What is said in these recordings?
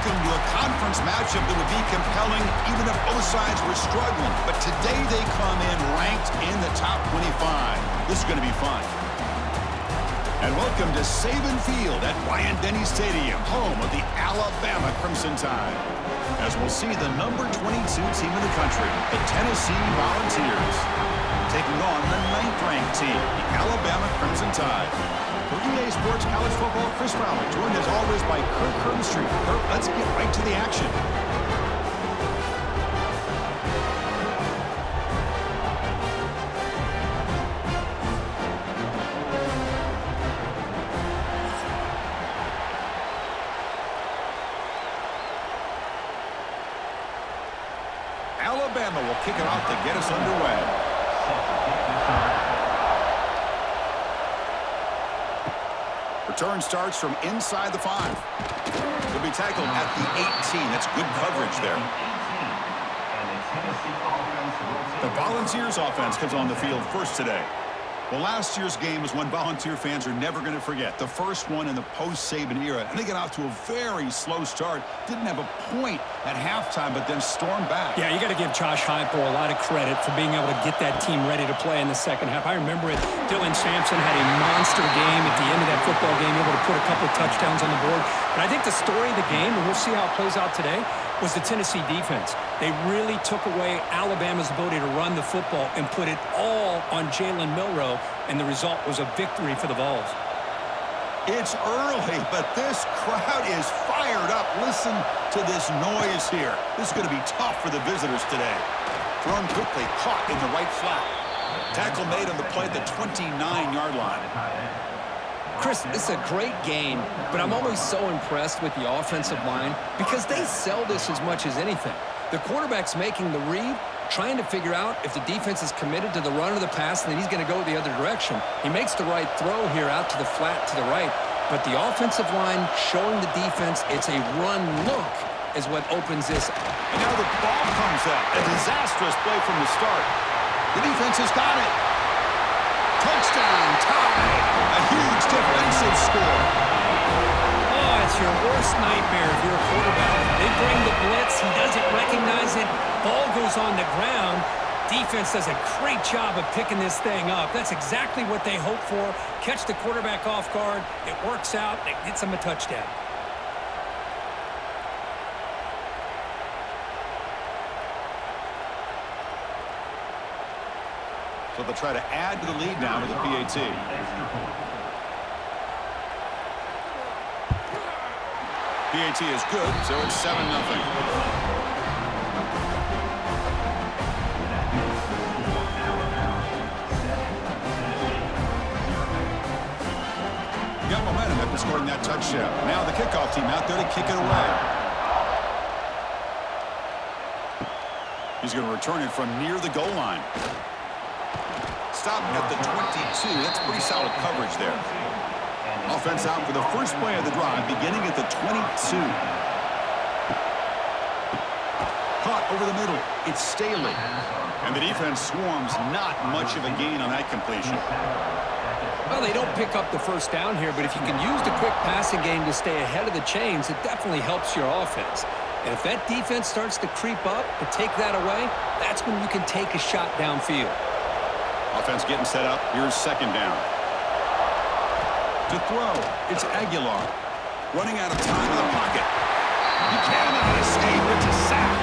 welcome to a conference matchup that would be compelling even if both sides were struggling. But today they come in ranked in the top 25. This is going to be fun. And welcome to Saban Field at Bryant-Denny Stadium, home of the Alabama Crimson Tide. As we'll see the number 22 team in the country, the Tennessee Volunteers, taking on the 9th-ranked team, the Alabama Crimson Tide. For EA Sports College Football, Chris Fowler, joined as always by Kirk Herbstreit. Kirk, let's get right to the action. Alabama will kick it off to get us underway. Return starts from inside the 5. He'll be tackled at the 18. That's good coverage there. The Volunteers offense comes on the field first today. Well, last year's game was one Volunteer fans are never going to forget. The first one in the post-Saban era. And they got off to a very slow start. Didn't have a point at halftime, but then stormed back. Yeah, you got to give Josh Heupel a lot of credit for being able to get that team ready to play in the second half. I remember it. Dylan Sampson had a monster game at the end of that football game, able to put a couple of touchdowns on the board. But I think the story of the game, and we'll see how it plays out today, was the Tennessee defense. They really took away Alabama's ability to run the football and put it all on Jalen Milroe, and the result was a victory for the Vols. It's early, but this crowd is fired up. Listen to this noise here. This is going to be tough for the visitors today. Thrown quickly, caught in the right flat. Tackle made on the play at the 29-yard line. Chris, it's a great game, but I'm always so impressed with the offensive line because they sell this as much as anything. The quarterback's making the read, trying to figure out if the defense is committed to the run or the pass, and then he's going to go the other direction. He makes the right throw here out to the flat to the right, but the offensive line showing the defense it's a run look is what opens this. And now the ball comes up. A disastrous play from the start. The defense has got it. Touchdown, tie. A huge defensive score. Oh, it's your worst nightmare if you're a quarterback. They bring the blitz. He doesn't recognize it. Ball goes on the ground. Defense does a great job of picking this thing up. That's exactly what they hope for. Catch the quarterback off guard. It works out. It gets them a touchdown. So they'll try to add to the lead now to the PAT. PAT is good, so it's 7-0. Got momentum after scoring that touchdown. Now the kickoff team out there to kick it away. He's going to return it from near the goal line. Stopped at the 22. That's pretty solid coverage there. Offense out for the first play of the drive, beginning at the 22. Caught over the middle. It's Staley. And the defense swarms. Not much of a gain on that completion. Well, they don't pick up the first down here, but if you can use the quick passing game to stay ahead of the chains, it definitely helps your offense. And if that defense starts to creep up to take that away, that's when you can take a shot downfield. Offense getting set up. Here's second down. To throw, it's Aguilar. Running out of time in the pocket. He cannot escape. It's a sack.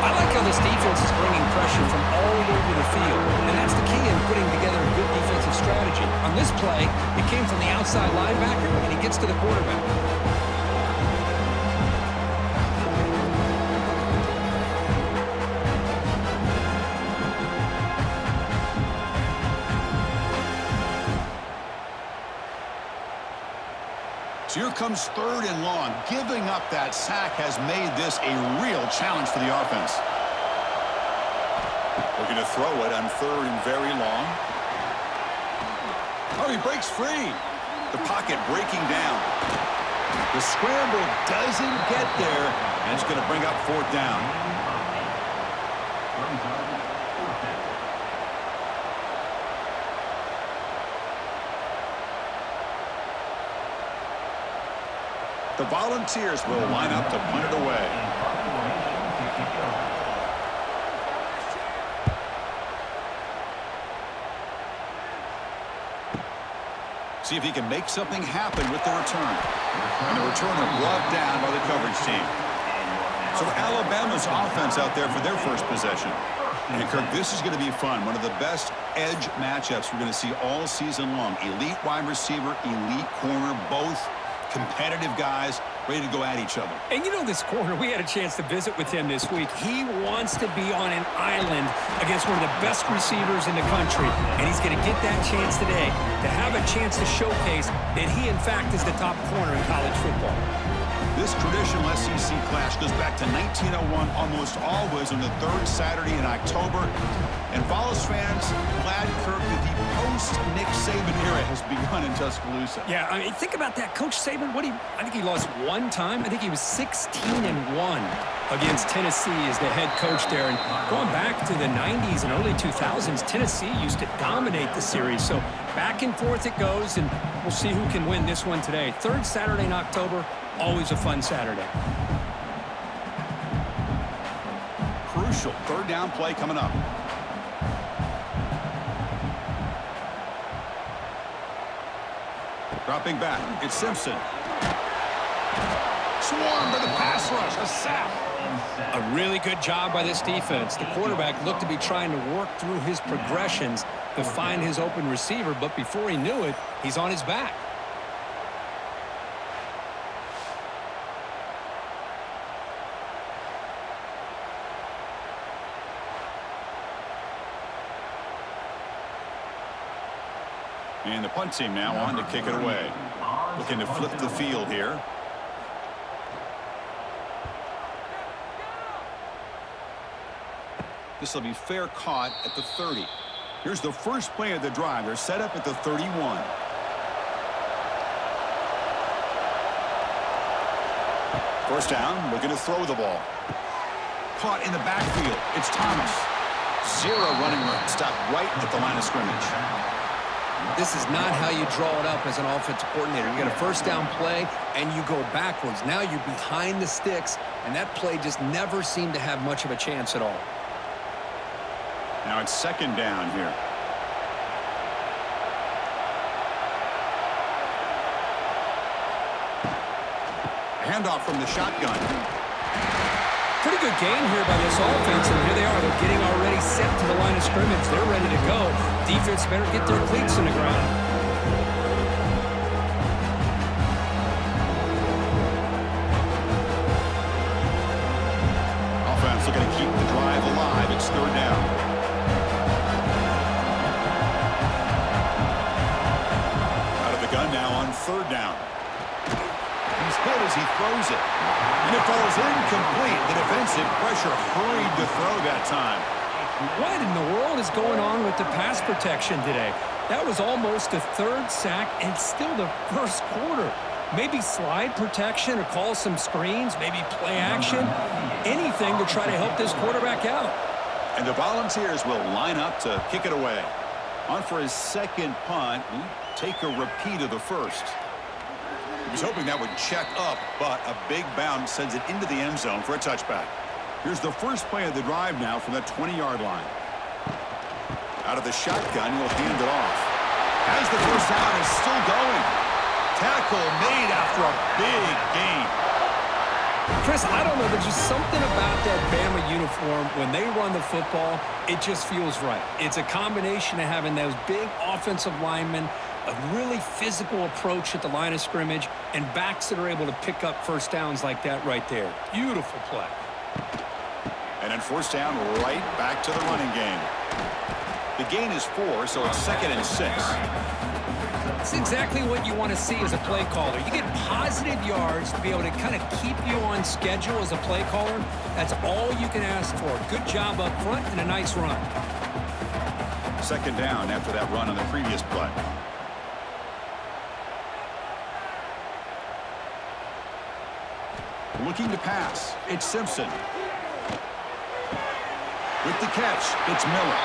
I like how this defense is bringing pressure from all over the field, and that's the key in putting together a good defensive strategy. On this play, it came from the outside linebacker, and he gets to the quarterback. So here comes 3rd and long. Giving up that sack has made this a real challenge for the offense. Looking to throw it on 3rd and very long. Oh, he breaks free. The pocket breaking down. The scramble doesn't get there, and it's going to bring up 4th down. The Volunteers will line up to punt it away. See if he can make something happen with the return. And the returner brought down by the coverage team. So Alabama's offense out there for their first possession. And Kirk, this is going to be fun. One of the best edge matchups we're going to see all season long. Elite wide receiver, elite corner, both competitive guys ready to go at each other. And you know this corner, we had a chance to visit with him this week. He wants to be on an island against one of the best receivers in the country. And he's going to get that chance today to have a chance to showcase that he, in fact, is the top corner in college football. This traditional SEC clash goes back to 1901, almost always on the third Saturday in October. And Vols fans, glad, Kirk, that the post-Nick Saban era has begun in Tuscaloosa. Yeah, I mean, think about that. Coach Saban, I think he lost one time. I think he was 16-1 against Tennessee as the head coach there. And going back to the 90s and early 2000s, Tennessee used to dominate the series. So back and forth it goes, and we'll see who can win this one today. Third Saturday in October, always a fun Saturday. Crucial third down play coming up. Dropping back, it's Simpson. Swarmed by the pass rush, a sack. A really good job by this defense. The quarterback looked to be trying to work through his progressions to find his open receiver, but before he knew it, he's on his back. And the punt team now on to kick it away. Looking to flip the field here. This will be fair caught at the 30. Here's the first play of the drive. They're set up at the 31. First down, looking to throw the ball. Caught in the backfield. It's Thomas. Zero running room. Stopped right at the line of scrimmage. This is not how you draw it up as an offensive coordinator. You got a first down play, and you go backwards. Now you're behind the sticks, and that play just never seemed to have much of a chance at all. Now it's second down here. Handoff from the shotgun. Pretty good game here by this offense, and here they are. They're getting already set to the line of scrimmage. They're ready to go. Defense better get their cleats in the ground. Offense looking to keep the drive alive. It's third down. Out of the gun now on third down. He's hit as he throws it. And it falls incomplete. The defensive pressure hurried to throw that time. What in the world is going on with the pass protection today? That was almost a third sack and still the first quarter. Maybe slide protection or call some screens, maybe play action, anything to try to help this quarterback out. And the Volunteers will line up to kick it away. On for his second punt. Take a repeat of the first. He was hoping that would check up, but a big bounce sends it into the end zone for a touchback. Here's the first play of the drive now from that 20-yard line. Out of the shotgun, he'll hand it off. As the first down is still going. Tackle made after a big gain. Chris, I don't know. There's just something about that Bama uniform. When they run the football, it just feels right. It's a combination of having those big offensive linemen, a really physical approach at the line of scrimmage, and backs that are able to pick up first downs like that right there. Beautiful play. And then first down right back to the running game. The gain is 4, so it's 2nd and 6. It's exactly what you want to see as a play caller. You get positive yards to be able to kind of keep you on schedule as a play caller. That's all you can ask for. Good job up front and a nice run. Second down after that run on the previous play. Looking to pass. It's Simpson. With the catch, it's Miller.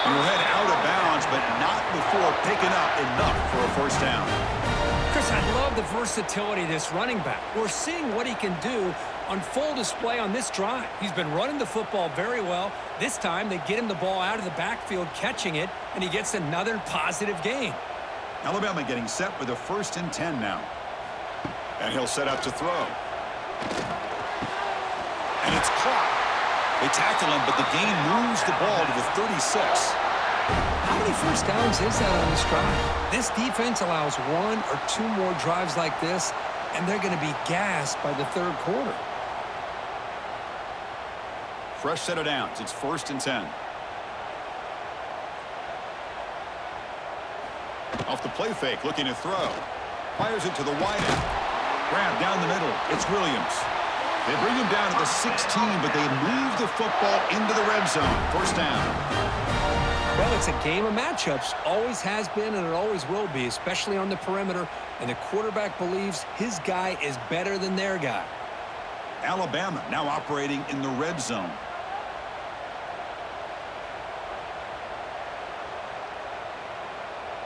And he'll head out of bounds, but not before picking up enough for a first down. Chris, I love the versatility of this running back. We're seeing what he can do on full display on this drive. He's been running the football very well. This time, they get him the ball out of the backfield, catching it, and he gets another positive gain. Alabama getting set with a 1st and 10 now. And he'll set up to throw. And it's caught. They tackle him, but the gain moves the ball to the 36. How many first downs is that on this drive? This defense allows 1 or 2 more drives like this, and they're going to be gassed by the third quarter. Fresh set of downs. It's 1st and 10. Off the play fake, looking to throw. Fires it to the wide end. Grab down the middle. It's Williams. They bring him down to the 16, but they move the football into the red zone. 1st down. Well, it's a game of matchups. Always has been, and it always will be, especially on the perimeter. And the quarterback believes his guy is better than their guy. Alabama now operating in the red zone.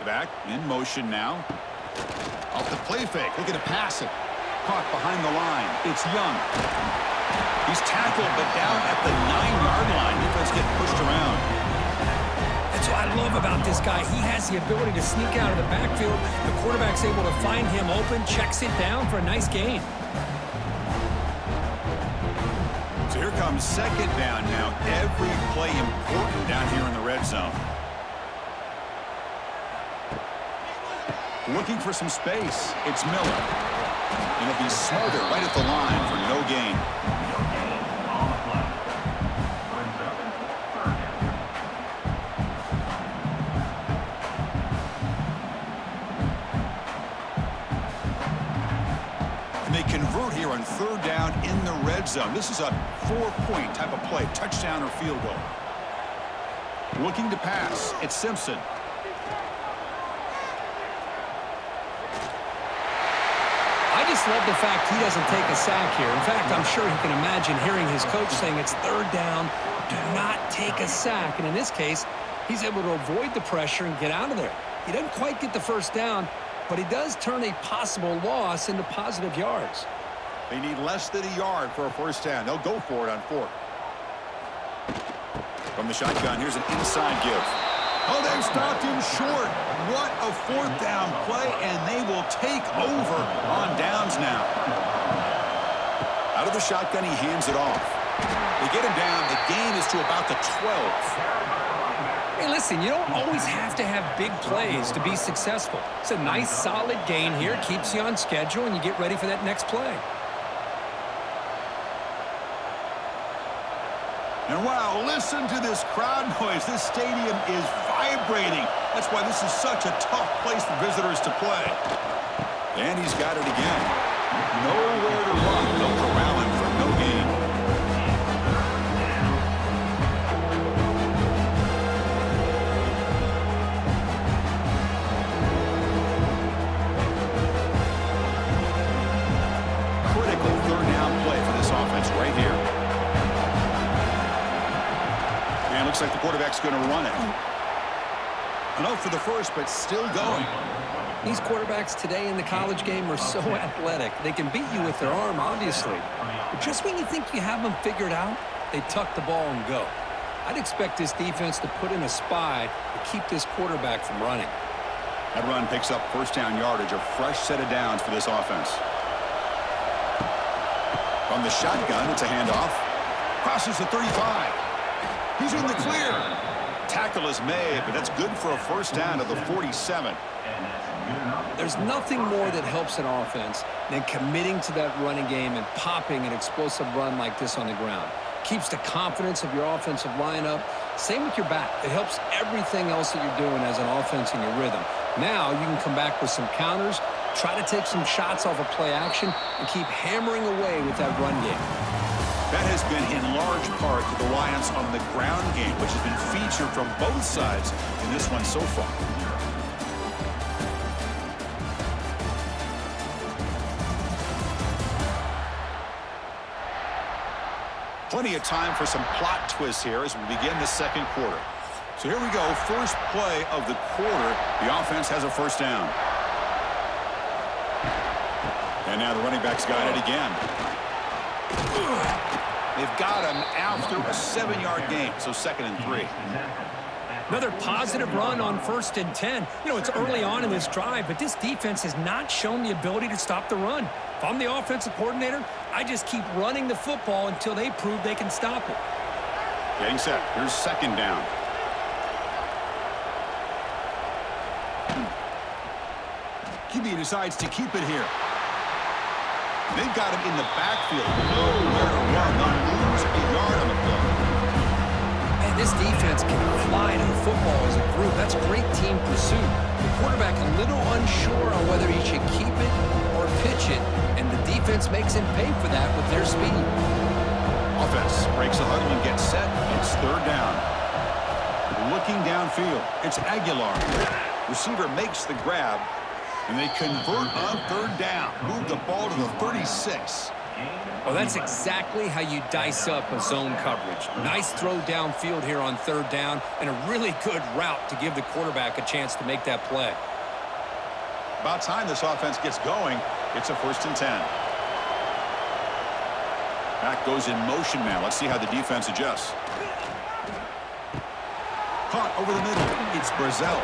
Back in motion now. Off the play fake, looking to pass it. Caught behind the line. It's Young. He's tackled, but down at the 9-yard line. Defense getting pushed around. That's what I love about this guy. He has the ability to sneak out of the backfield. The quarterback's able to find him open, checks it down for a nice gain. So here comes 2nd down now. Every play important down here in the red zone. Looking for some space. It's Miller. And it'll be smothered right at the line for no gain. And they convert here on 3rd down in the red zone. This is a 4-point type of play, touchdown or field goal. Looking to pass. It's Simpson. I just love the fact he doesn't take a sack here. In fact, I'm sure he can imagine hearing his coach saying it's 3rd down, do not take a sack. And in this case, he's able to avoid the pressure and get out of there. He doesn't quite get the 1st down, but he does turn a possible loss into positive yards. They need less than a yard for a 1st down. They'll go for it on 4th. From the shotgun, here's an inside give. Oh, they've stopped him short. What a 4th down play, and they will take over on downs now. Out of the shotgun, he hands it off. They get him down. The gain is to about the 12. Hey, listen, you don't always have to have big plays to be successful. It's a nice, solid gain here. Keeps you on schedule, and you get ready for that next play. And wow, listen to this crowd noise. This stadium is vibrating. That's why this is such a tough place for visitors to play. And he's got it again. Nowhere to run. They'll corral him for no gain. Critical 3rd down play for this offense right here. And looks like the quarterback's going to run it. Enough for the 1st, but still going. These quarterbacks today in the college game are so athletic. They can beat you with their arm, obviously. But just when you think you have them figured out, they tuck the ball and go. I'd expect this defense to put in a spy to keep this quarterback from running. That run picks up 1st down yardage, a fresh set of downs for this offense. From the shotgun, it's a handoff. Crosses the 35. He's in the clear. Tackle is made, but that's good for a 1st down to the 47. There's nothing more that helps an offense than committing to that running game and popping an explosive run like this on the ground. Keeps the confidence of your offensive lineup. Same with your back. It helps everything else that you're doing as an offense in your rhythm. Now you can come back with some counters, try to take some shots off of play action, and keep hammering away with that run game. That has been in large part the reliance on the ground game, which has been featured from both sides in this one so far. Plenty of time for some plot twists here as we begin the 2nd quarter. So here we go, 1st play of the quarter. The offense has a 1st down. And now the running back's got it again. They've got him after a 7-yard gain, so 2nd and 3. Another positive run on 1st and 10. You know, it's early on in this drive, but this defense has not shown the ability to stop the run. If I'm the offensive coordinator, I just keep running the football until they prove they can stop it. Getting set. Here's 2nd down. QB decides to keep it here. They've got him in the backfield. Nowhere to run. They lose a yard on the play. And this defense can fly to the football as a group. That's great team pursuit. The quarterback a little unsure on whether he should keep it or pitch it, and the defense makes him pay for that with their speed. Offense breaks the huddle and gets set. It's 3rd down. Looking downfield. It's Aguilar. Receiver makes the grab, and they convert on 3rd down. Move the ball to the 36. Well, that's exactly how you dice up a zone coverage. Nice throw downfield here on 3rd down, and a really good route to give the quarterback a chance to make that play. About time this offense gets going. It's a 1st and 10. Back goes in motion now. Let's see how the defense adjusts. Caught over the middle. It's Brazel.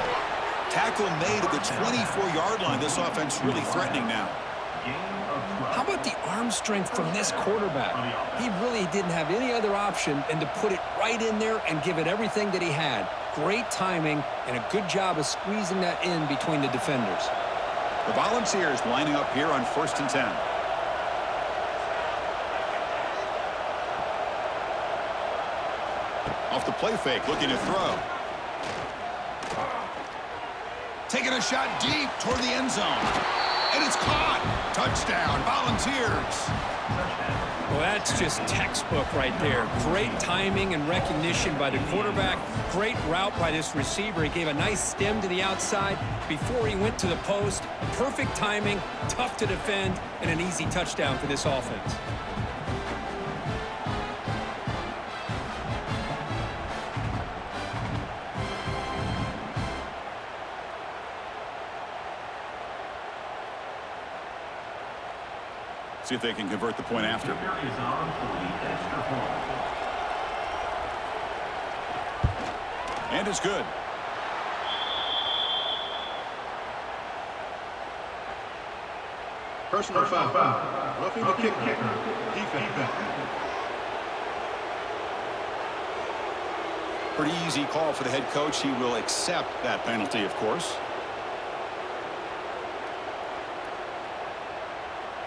Tackle made at the 24-yard line. This offense really threatening now. How about the arm strength from this quarterback? He really didn't have any other option than to put it right in there and give it everything that he had. Great timing and a good job of squeezing that in between the defenders. The Volunteers lining up here on 1st and 10. Off the play fake, looking to throw. Taking a shot deep toward the end zone. And it's caught. Touchdown, Volunteers. Well, that's just textbook right there. Great timing and recognition by the quarterback. Great route by this receiver. He gave a nice stem to the outside before he went to the post. Perfect timing, tough to defend, and an easy touchdown for this offense. See if they can convert the point after. And it's good. Personal foul. Roughing the kicker. Defense. Pretty easy call for the head coach. He will accept that penalty, of course.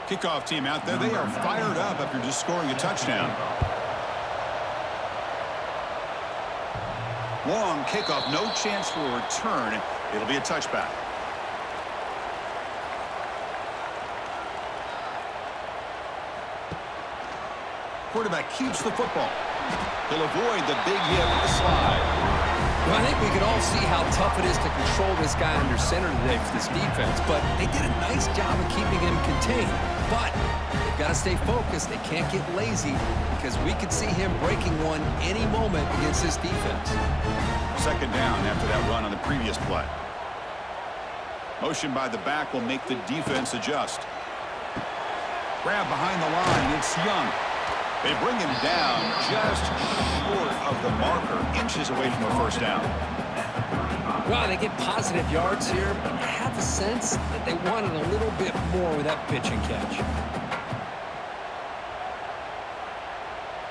Kickoff team out there. They are fired up after just scoring a touchdown. Long kickoff. No chance for a return. It'll be a touchback. Quarterback keeps the football. He'll avoid the big hit with the slide. Well, I think we can all see how tough it is to control this guy under center today for this defense, but they did a nice job of keeping him contained. But they've got to stay focused. They can't get lazy because we could see him breaking one any moment against this defense. 2nd down after that run on the previous play. Motion by the back will make the defense adjust. Grab behind the line. It's Young. They bring him down just short of the marker, inches away from a 1st down. Well, they get positive yards here, but I have a sense that they wanted a little bit more with that pitch and catch.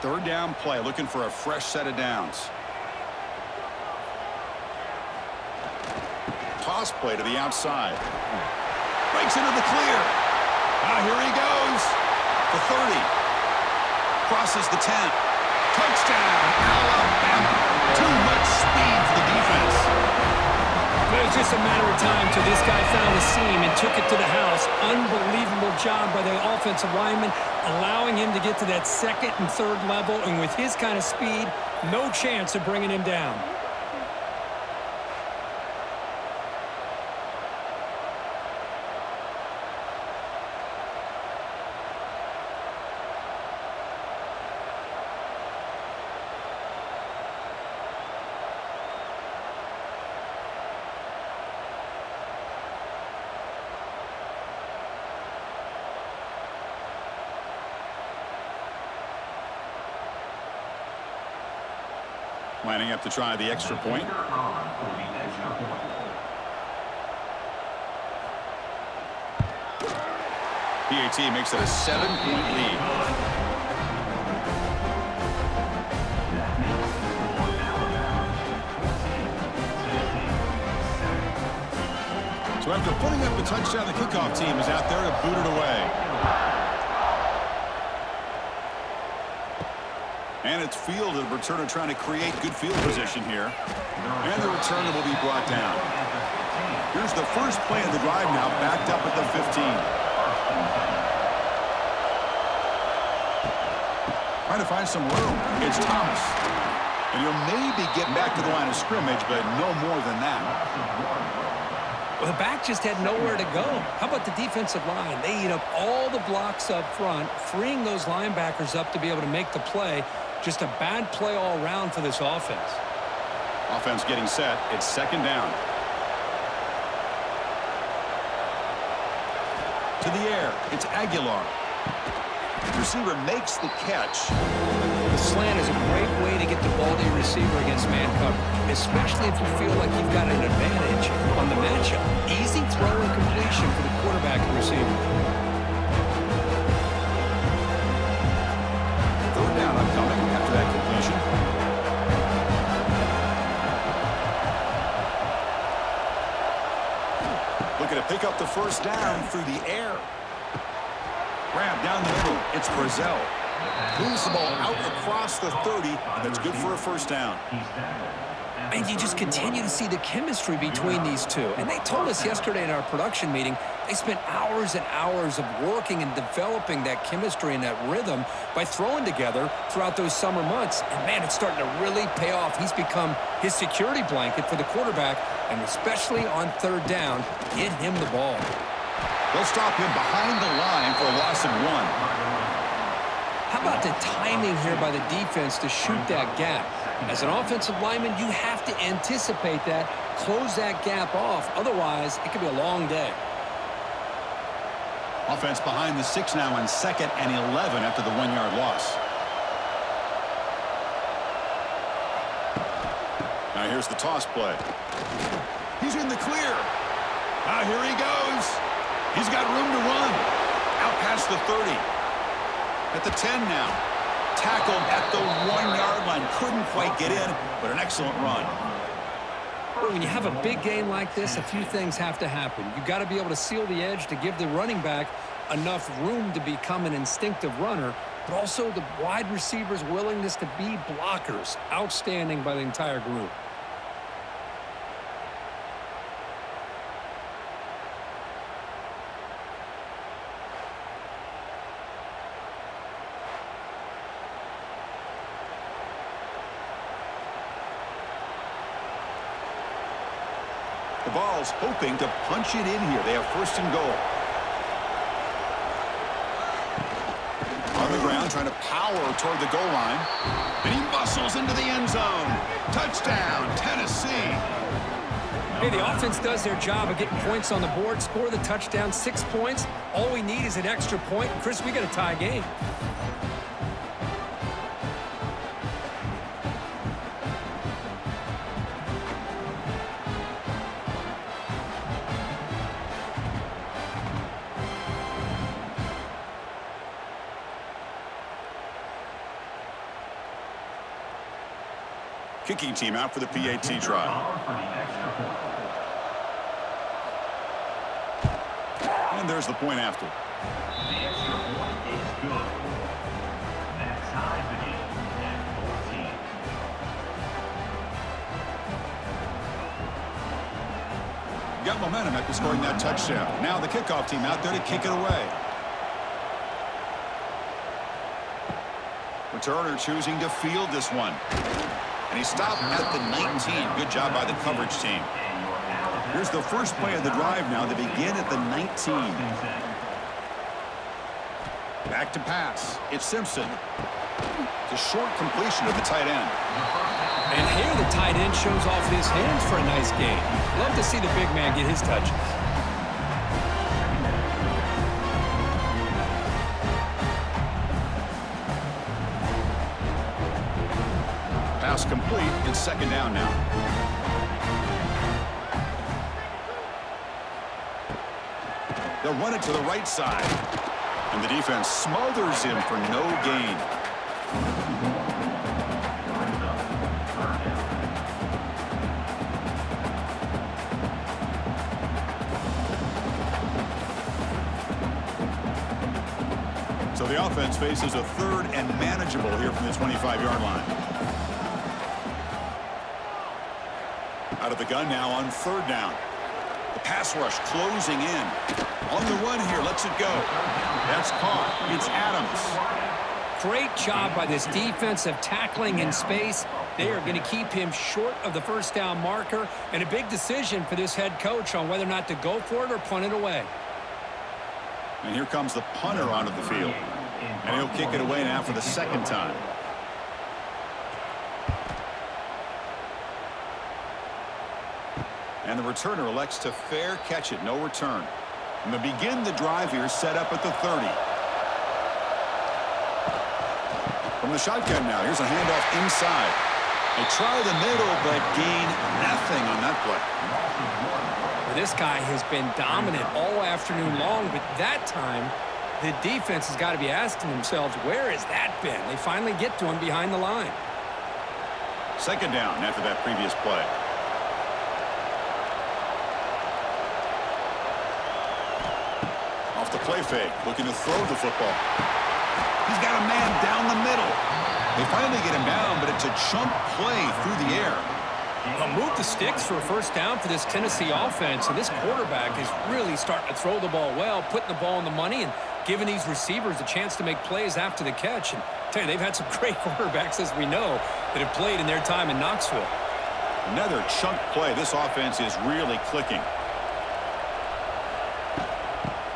3rd down play, looking for a fresh set of downs. Toss play to the outside. Breaks into the clear. Here he goes. The 30. Crosses the 10. Touchdown, Alabama. Too much speed for the defense. But it was just a matter of time till this guy found the seam and took it to the house. Unbelievable job by the offensive lineman, allowing him to get to that 2nd and 3rd level. And with his kind of speed, no chance of bringing him down. Lining up to try the extra point. PAT makes it a 7-point lead. So after putting up a touchdown, the kickoff team is out there to boot it away. And it's fielded. The returner trying to create good field position here. And the returner will be brought down. Here's the first play of the drive now, backed up at the 15. Trying to find some room. It's Thomas. And he'll maybe get back to the line of scrimmage, but no more than that. Well, the back just had nowhere to go. How about the defensive line? They eat up all the blocks up front, freeing those linebackers up to be able to make the play. Just a bad play all around for this offense. Offense getting set. It's second down. To the air. It's Aguilar. The receiver makes the catch. The slant is a great way to get the ball to your receiver against man cover, especially if you feel like you've got an advantage on the matchup. Easy throw and completion for the quarterback and receiver. Third down upcoming after that completion. Looking to pick up the first down through the air. Grab down the middle. It's Brazil. Moves the ball out across the 30. That's good for a first down. And you just continue to see the chemistry between these two. And they told us yesterday in our production meeting, they spent hours and hours of working and developing that chemistry and that rhythm by throwing together throughout those summer months. And, man, it's starting to really pay off. He's become his security blanket for the quarterback, and especially on third down, get him the ball. They'll stop him behind the line for a loss of 1. How about the timing here by the defense to shoot that gap? As an offensive lineman, you have to anticipate that, close that gap off. Otherwise, it could be a long day. Offense behind the 6 now on 2nd and 11 after the 1-yard loss. Now here's the toss play. He's in the clear. Here he goes. He's got room to run. Out past the 30. At the 10 now. Tackled at the 1-yard line. Couldn't quite get in, but an excellent run. Well, when you have a big game like this, a few things have to happen. You've got to be able to seal the edge to give the running back enough room to become an instinctive runner, but also the wide receivers' willingness to be blockers. Outstanding by the entire group. The Vols hoping to punch it in here. They have first and goal. On the ground, trying to power toward the goal line. And he muscles into the end zone. Touchdown, Tennessee. Hey, the offense does their job of getting points on the board, score the touchdown, 6 points. All we need is an extra point. Chris, we got a tie game. Kicking team out for the PAT try. And there's the point after. The extra point is good. That ties the game at 14. Got momentum after scoring that touchdown. Now the kickoff team out there to kick it away. Returner choosing to field this one. And he stopped at the 19. Good job by the coverage team. Here's the first play of the drive now. They begin at the 19. Back to pass. It's Simpson. It's a short completion of the tight end. And here the tight end shows off his hands for a nice game. Love to see the big man get his touches. Pass complete. It's second down now. They'll run it to the right side. And the defense smothers him for no gain. So the offense faces a third and manageable here from the 25-yard line. Out of the gun now on third down. The pass rush closing in. On the run here, lets it go. That's caught. It's Adams. Great job by this defensive tackling in space. They are going to keep him short of the first down marker, and a big decision for this head coach on whether or not to go for it or punt it away. And here comes the punter onto the field. And he'll kick it away now for the second time. And the returner elects to fair catch it. No return. And they begin the drive here, set up at the 30. From the shotgun now, here's a handoff inside. They try the middle, but gain nothing on that play. Well, this guy has been dominant all afternoon long, but that time, the defense has got to be asking themselves, where has that been? They finally get to him behind the line. Second down after that previous play. Off the play fake, looking to throw the football. He's got a man down the middle. They finally get him down, but it's a chunk play through the air. A move to Stix for a first down for this Tennessee offense, and this quarterback is really starting to throw the ball well, putting the ball on the money and giving these receivers a chance to make plays after the catch. And I tell you, they've had some great quarterbacks, as we know, that have played in their time in Knoxville. Another chunk play. This offense is really clicking.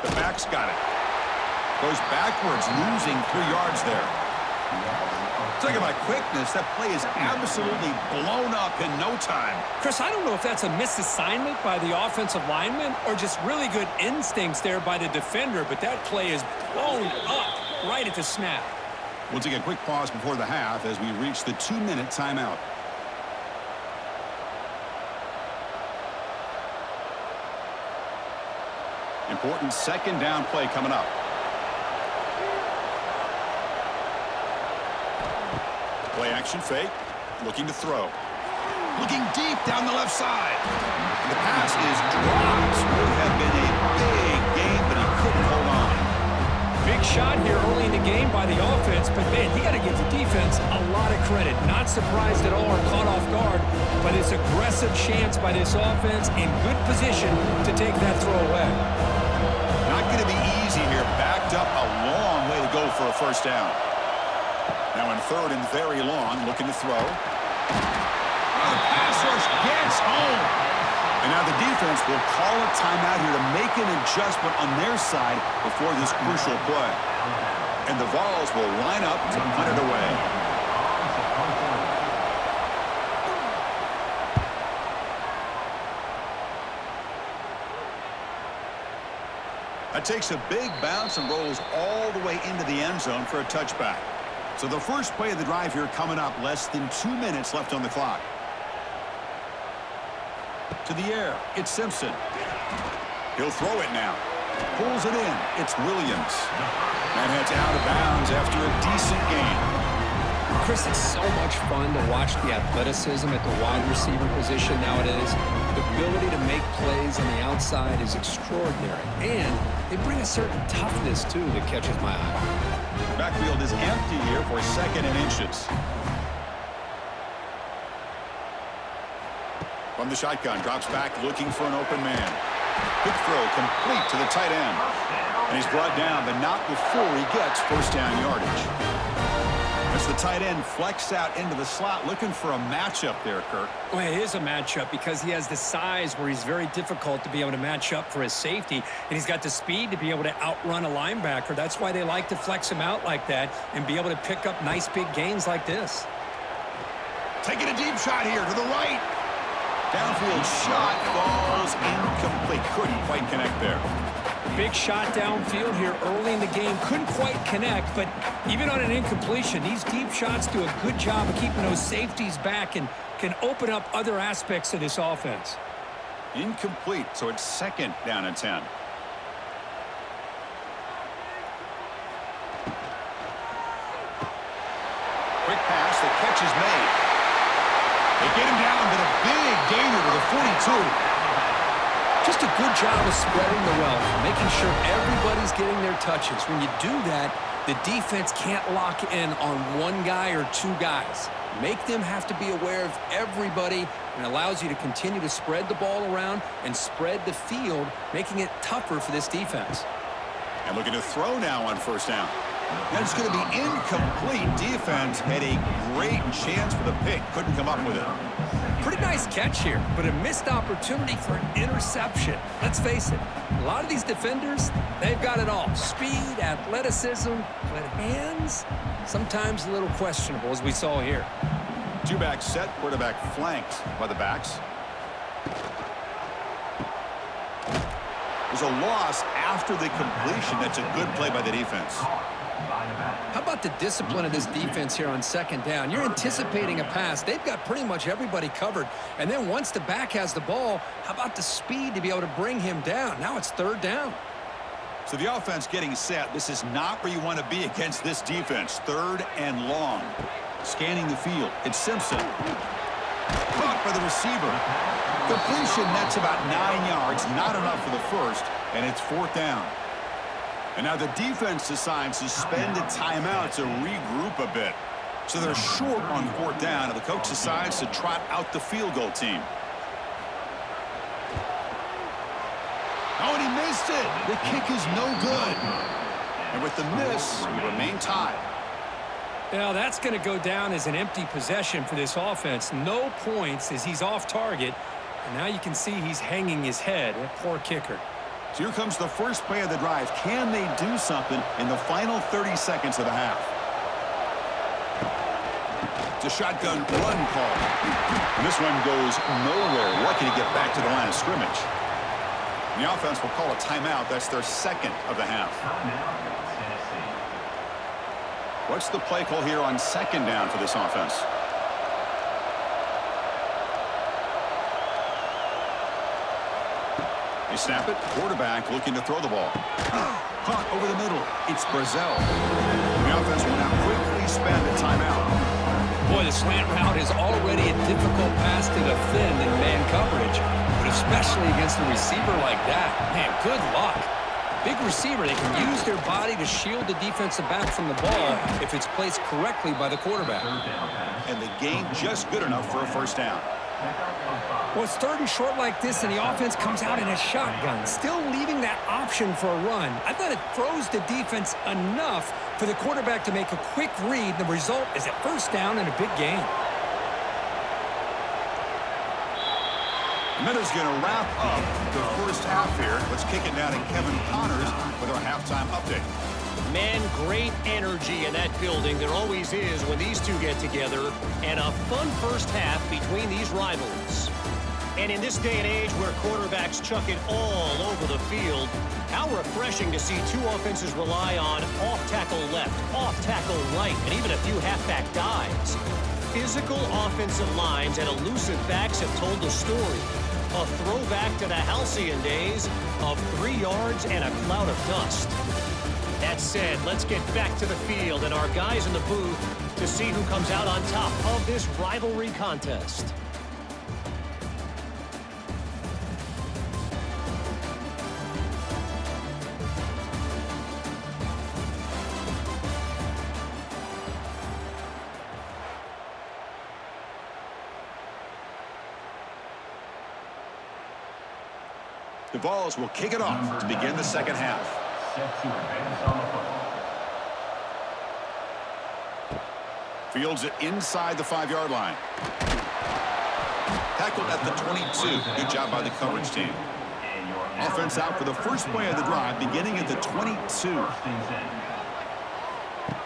The back's got it. Goes backwards, losing 3 yards there. Talking about quickness, that play is absolutely blown up in no time. Chris, I don't know if that's a misassignment by the offensive lineman or just really good instincts there by the defender, but that play is blown up right at the snap. We'll take a quick pause before the half as we reach the 2-minute timeout. Important second down play coming up. Play action fake, looking to throw. Looking deep down the left side. The pass is dropped. Would have been a big game, but he couldn't hold on. Big shot here early in the game by the offense, but man, you got to give the defense a lot of credit. Not surprised at all or caught off guard by this aggressive chance by this offense in good position to take that throw away. Not going to be easy here. Backed up a long way to go for a first down. Now in third and very long, looking to throw. The pass rush gets home. And now the defense will call a timeout here to make an adjustment on their side before this crucial play. And the Vols will line up to punt it away. That takes a big bounce and rolls all the way into the end zone for a touchback. So the first play of the drive here coming up, less than 2 minutes left on the clock. To the air, it's Simpson. He'll throw it now. Pulls it in. It's Williams. And heads out of bounds after a decent game. Chris, it's so much fun to watch the athleticism at the wide receiver position nowadays. The ability to make plays on the outside is extraordinary. And they bring a certain toughness, too, that catches my eye. Backfield is empty here for second and inches. From the shotgun, drops back looking for an open man. Quick throw complete to the tight end. And he's brought down, but not before he gets first down yardage. As the tight end flexed out into the slot, looking for a matchup there, Kirk. Well, it is a matchup because he has the size where he's very difficult to be able to match up for his safety, and he's got the speed to be able to outrun a linebacker. That's why they like to flex him out like that and be able to pick up nice big gains like this. Taking a deep shot here to the right. Downfield shot falls incomplete. Couldn't quite connect there. Big shot downfield here early in the game. Couldn't quite connect, but even on an incompletion, these deep shots do a good job of keeping those safeties back and can open up other aspects of this offense. Incomplete, so it's 2nd down and 10. Quick pass, the catch is made. They get him down, but a big gainer to the 42. Just a good job of spreading the wealth, making sure everybody's getting their touches. When you do that, the defense can't lock in on one guy or two guys. Make them have to be aware of everybody, and allows you to continue to spread the ball around and spread the field, making it tougher for this defense. And looking to throw now on 1st down. And it's going to be incomplete. Defense had a great chance for the pick. Couldn't come up with it. Pretty nice catch here, but a missed opportunity for an interception. Let's face it, a lot of these defenders, they've got it all. Speed, athleticism, but hands, sometimes a little questionable, as we saw here. Two-back set, quarterback flanked by the backs. There's a loss after the completion. That's a good play by the defense. How about the discipline of this defense here on 2nd down? You're anticipating a pass. They've got pretty much everybody covered. And then once the back has the ball, how about the speed to be able to bring him down? Now it's 3rd down. So the offense getting set. This is not where you want to be against this defense. 3rd and long. Scanning the field. It's Simpson. Caught by the receiver. Completion, that's about 9 yards. Not enough for the first. And it's 4th down. And now the defense decides to spend a timeout to regroup a bit. So they're short on 4th down, and the coach decides to trot out the field goal team. Oh, and he missed it. The kick is no good. And with the miss, we remain tied. Now that's going to go down as an empty possession for this offense. No points as he's off target. And now you can see he's hanging his head. A poor kicker. So here comes the first play of the drive. Can they do something in the final 30 seconds of the half? It's a shotgun run call. And this one goes nowhere. Lucky to get back to the line of scrimmage. And the offense will call a timeout. That's their 2nd of the half. What's the play call here on 2nd down for this offense? They snap it. Quarterback looking to throw the ball. Caught over the middle. It's Brazil. The offense will now quickly spend a timeout. Boy, the slant route is already a difficult pass to defend in man coverage, but especially against a receiver like that. Man, good luck. Big receiver, they can use their body to shield the defensive back from the ball if it's placed correctly by the quarterback. And the gain just good enough for a 1st down. Well, it's 3rd and short like this, and the offense comes out in a shotgun, still leaving that option for a run. I thought it throws the defense enough for the quarterback to make a quick read. The result is a 1st down and a big gain. And that is going to wrap up the first half here. Let's kick it down to Kevin Connors with our halftime update. Man, great energy in that building. There always is when these two get together. And a fun first half between these rivals. And in this day and age where quarterbacks chuck it all over the field, how refreshing to see two offenses rely on off-tackle left, off-tackle right, and even a few halfback dives. Physical offensive lines and elusive backs have told the story. A throwback to the halcyon days of 3 yards and a cloud of dust. That said, let's get back to the field and our guys in the booth to see who comes out on top of this rivalry contest. The Vols will kick it off to begin the second half. Fields it inside the 5-yard line. Tackled at the 22. Good job by the coverage team. Offense out for the first play of the drive, beginning at the 22.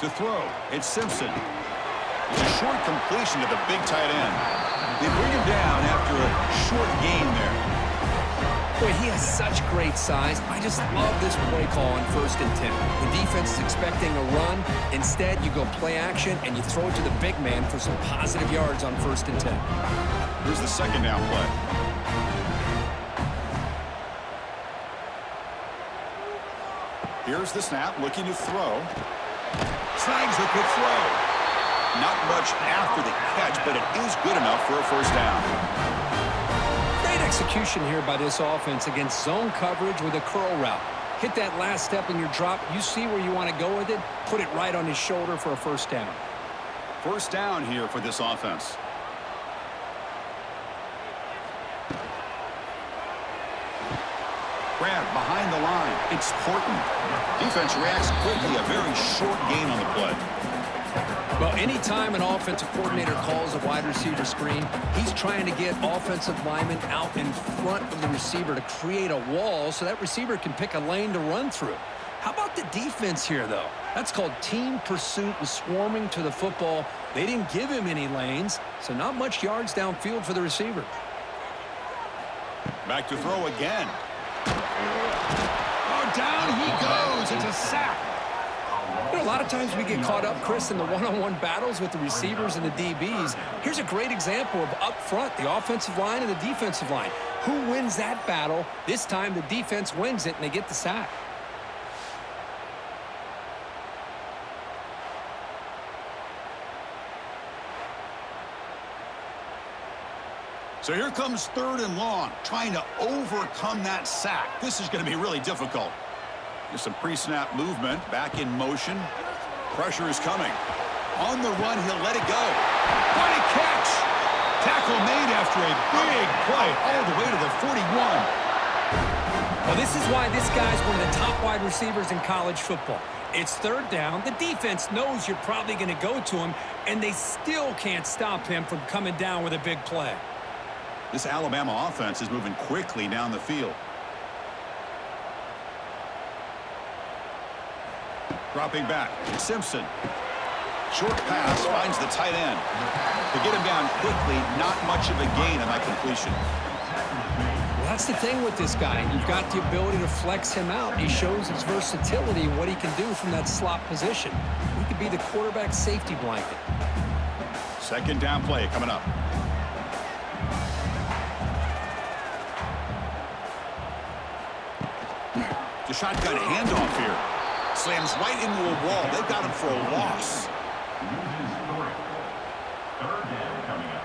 To throw, it's Simpson. It's a short completion to the big tight end. They bring him down after a short gain there. Boy, he has such great size. I just love this play call on 1st and 10. The defense is expecting a run. Instead, you go play action, and you throw it to the big man for some positive yards on 1st and 10. Here's the 2nd down play. Here's the snap, looking to throw. Snags a quick throw. Not much after the catch, but it is good enough for a 1st down. Great execution here by this offense against zone coverage with a curl route. Hit that last step in your drop. You see where you want to go with it. Put it right on his shoulder for a 1st down. 1st down here for this offense. Grab behind the line. It's Horton. Defense reacts quickly. A very short gain on the play. Well, anytime an offensive coordinator calls a wide receiver screen, he's trying to get offensive linemen out in front of the receiver to create a wall so that receiver can pick a lane to run through. How about the defense here, though? That's called team pursuit and swarming to the football. They didn't give him any lanes, so not much yards downfield for the receiver. Back to throw again. Oh, down he goes. It's a sack. You know, a lot of times we get caught up, Chris, in the one-on-one battles with the receivers and the DBs. Here's a great example of up front, the offensive line and the defensive line. Who wins that battle? This time the defense wins it, and they get the sack. So here comes 3rd and long, trying to overcome that sack. This is going to be really difficult. Just some pre-snap movement, back in motion. Pressure is coming. On the run, he'll let it go. What a catch! Tackle made after a big play all the way to the 41. Well, this is why this guy's one of the top wide receivers in college football. It's 3rd down. The defense knows you're probably going to go to him, and they still can't stop him from coming down with a big play. This Alabama offense is moving quickly down the field. Dropping back, Simpson. Short pass finds the tight end. To get him down quickly, not much of a gain on that completion. Well, that's the thing with this guy. You've got the ability to flex him out. He shows his versatility and what he can do from that slot position. He could be the quarterback safety blanket. 2nd down play coming up. The shotgun handoff here. Slams right into a wall. They've got him for a loss. 3rd down coming up.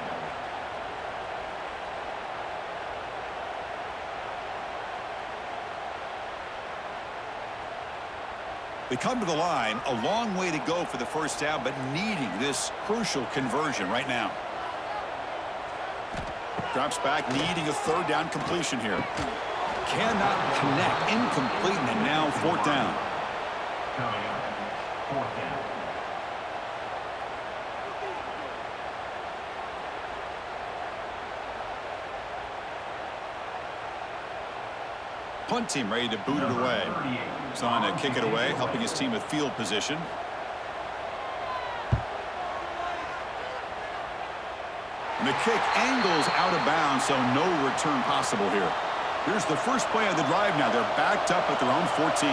They come to the line, a long way to go for the 1st down, but needing this crucial conversion right now. Drops back, needing a 3rd down completion here. Cannot connect, incomplete, and now 4th down. Coming up, 4th down. Punt team ready to boot it away. He's on to kick it away, helping his team with field position. And the kick angles out of bounds, so no return possible here. Here's the first play of the drive now. They're backed up at their own 14.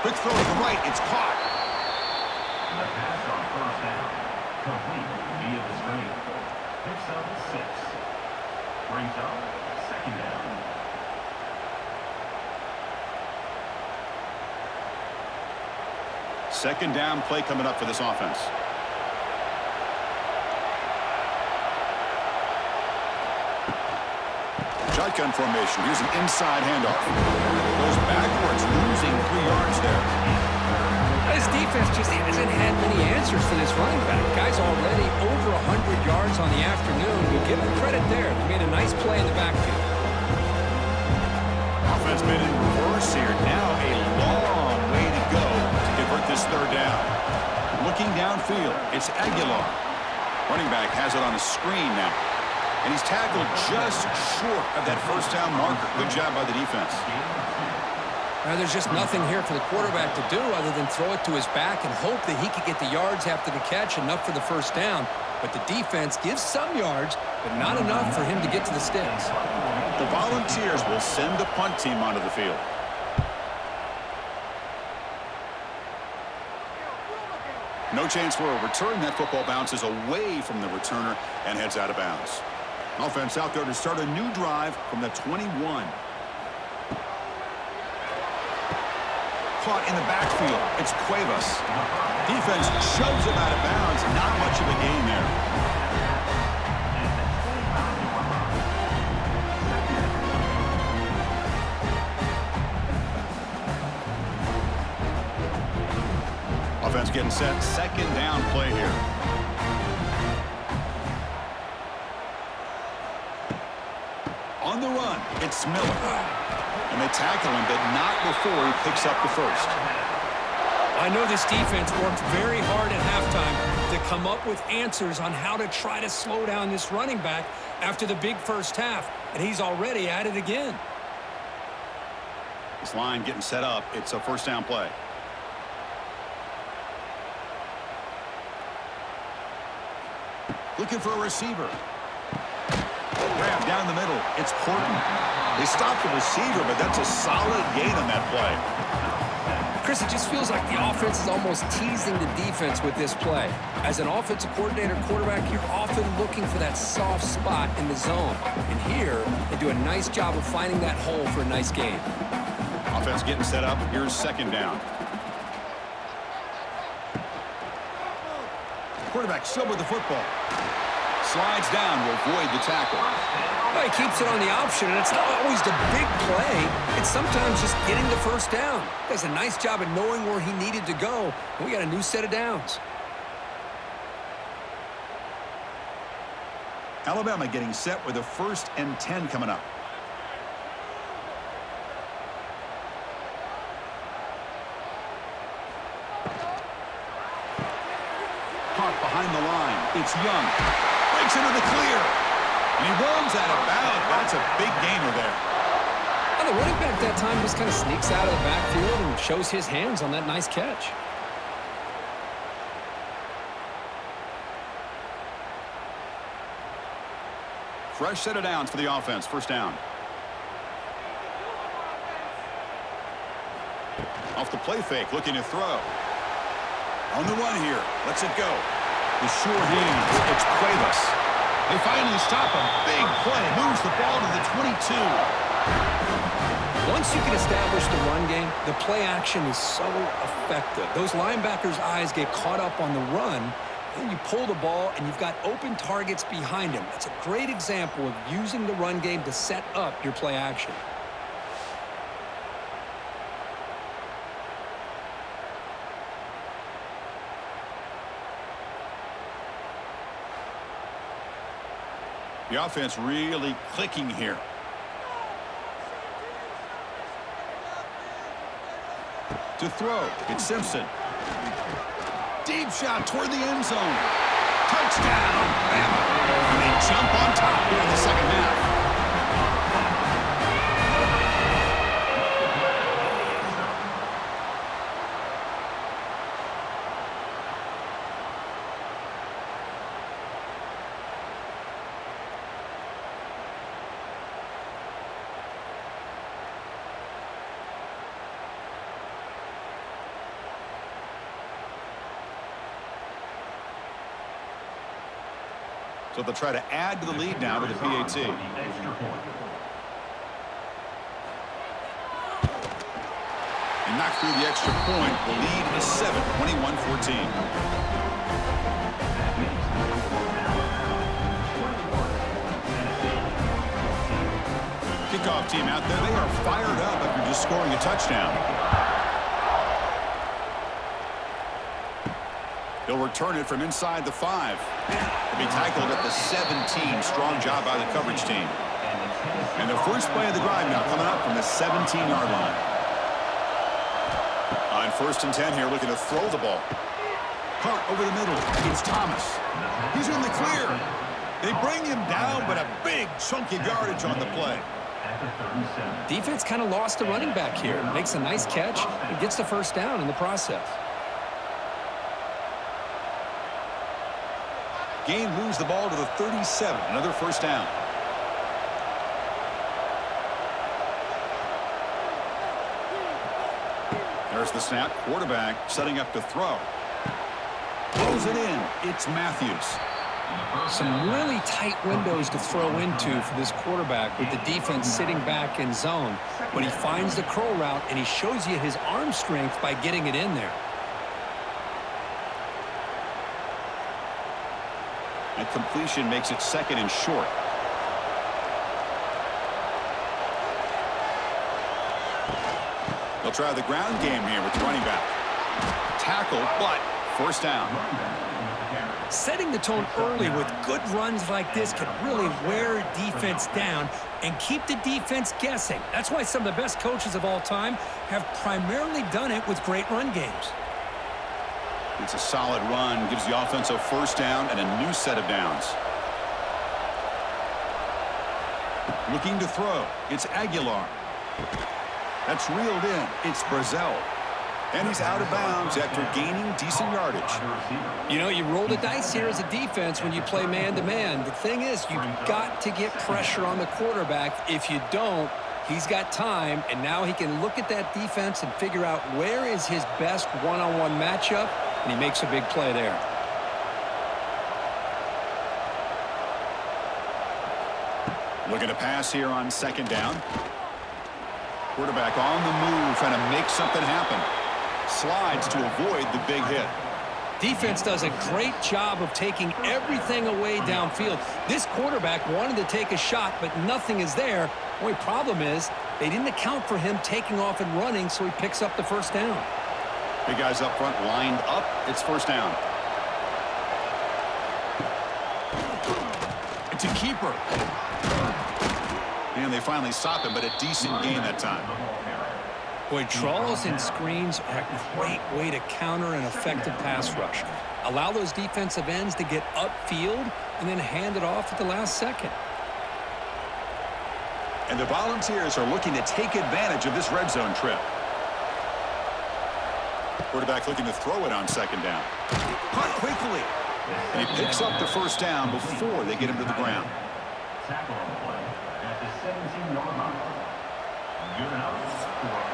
Quick throw to the right. It's caught. The pass on 1st down. Complete via the screen. Picks up 6. Brings up 2nd down. Second down play coming up for this offense. Shotgun formation. Here's an inside handoff. Goes backwards, losing 3 yards there. This defense just hasn't had many answers for this running back. Guy's already over 100 yards on the afternoon. We give him credit there. He made a nice play in the backfield. Offense been in reverse here. Now a long way to go to convert this 3rd down. Looking downfield, it's Aguilar. Running back has it on the screen now. And he's tackled just short of that 1st down marker. Good job by the defense. Now, there's just nothing here for the quarterback to do other than throw it to his back and hope that he could get the yards after the catch, enough for the first down. But the defense gives some yards, but not enough for him to get to the sticks. The Volunteers will send the punt team onto the field. No chance for a return. That football bounces away from the returner and heads out of bounds. Offense out there to start a new drive from the 21. Caught in the backfield. It's Cuevas. Defense shoves him out of bounds. Not much of a gain there. Offense getting set. Second down play here. On the run, it's Miller. And they tackle him, but not before he picks up the first. I know this defense worked very hard at halftime to come up with answers on how to try to slow down this running back after the big first half, and he's already at it again. This line getting set up. It's a first down play. Looking for a receiver. Grab down the middle. It's Horton. They stopped the receiver, but that's a solid gain on that play. Chris, it just feels like the offense is almost teasing the defense with this play. As an offensive coordinator quarterback, you're often looking for that soft spot in the zone. And here, they do a nice job of finding that hole for a nice gain. Offense getting set up. Here's second down. Quarterback still with the football. Slides down to avoid the tackle. Well, he keeps it on the option, and it's not always the big play. It's sometimes just getting the first down. Does a nice job of knowing where he needed to go. And we got a new set of downs. Alabama getting set with a 1st and 10 coming up. Caught behind the line. It's Young. Breaks into the clear. And he runs out of bounds. That's a big gainer there. And the running back that time just kind of sneaks out of the backfield and shows his hands on that nice catch. Fresh set of downs for the offense. First down. Off the play fake, looking to throw. On the run here. Lets it go. The sure hands. It's Cuevas. They finally stop him. Big play. Moves the ball to the 22. Once you can establish the run game, the play action is so effective. Those linebackers' eyes get caught up on the run, and you pull the ball, and you've got open targets behind him. That's a great example of using the run game to set up your play action. The offense really clicking here. To throw, it's Simpson. Deep shot toward the end zone. Touchdown, Bama. And they jump on top here in the second half. So they'll try to add to the lead now to the PAT. And knocked through the extra point. The lead is 7, 21-14. Kickoff team out there. They are fired up after just scoring a touchdown. He'll return it from inside the 5. He'll be tackled at the 17. Strong job by the coverage team. And the first play of the drive now coming up from the 17-yard line. On 1st and 10 here, looking to throw the ball. Caught over the middle. It's Thomas. He's in the clear. They bring him down, but a big chunk of yardage on the play. at the 37. Defense kind of lost the running back here. Makes a nice catch and gets the first down in the process. Gain moves the ball to the 37. Another first down. There's the snap. Quarterback setting up to throw. Throws it in. It's Matthews. Some really tight windows to throw into for this quarterback with the defense sitting back in zone. But he finds the curl route, and he shows you his arm strength by getting it in there. And completion makes it second and short. They'll try the ground game here with the running back. Tackle, but first down. Setting the tone early with good runs like this can really wear a defense down and keep the defense guessing. That's why some of the best coaches of all time have primarily done it with great run games. It's a solid run, gives the offense a first down and a new set of downs. Looking to throw. It's Aguilar. That's reeled in. It's Brazel. And he's out of bounds after gaining decent yardage. You know, you roll the dice here as a defense when you play man-to-man. The thing is, you've got to get pressure on the quarterback. If you don't, he's got time, and now he can look at that defense and figure out where is his best one-on-one matchup, and he makes a big play there. Looking to pass here on second down. Quarterback on the move, trying to make something happen. Slides to avoid the big hit. Defense does a great job of taking everything away downfield. This quarterback wanted to take a shot, but nothing is there. The only problem is they didn't account for him taking off and running, so he picks up the first down. Big guys up front lined up. It's first down. It's a keeper. And they finally stop him, but a decent gain that time. Boy, draws and screens are a great way to counter an effective pass rush. Allow those defensive ends to get upfield and then hand it off at the last second. And the Volunteers are looking to take advantage of this red zone trip. Quarterback looking to throw it on second down. Caught quickly. And he picks up the first down before they get him to the ground. Tackle on the play at the 17-yard line. Good enough for a first down.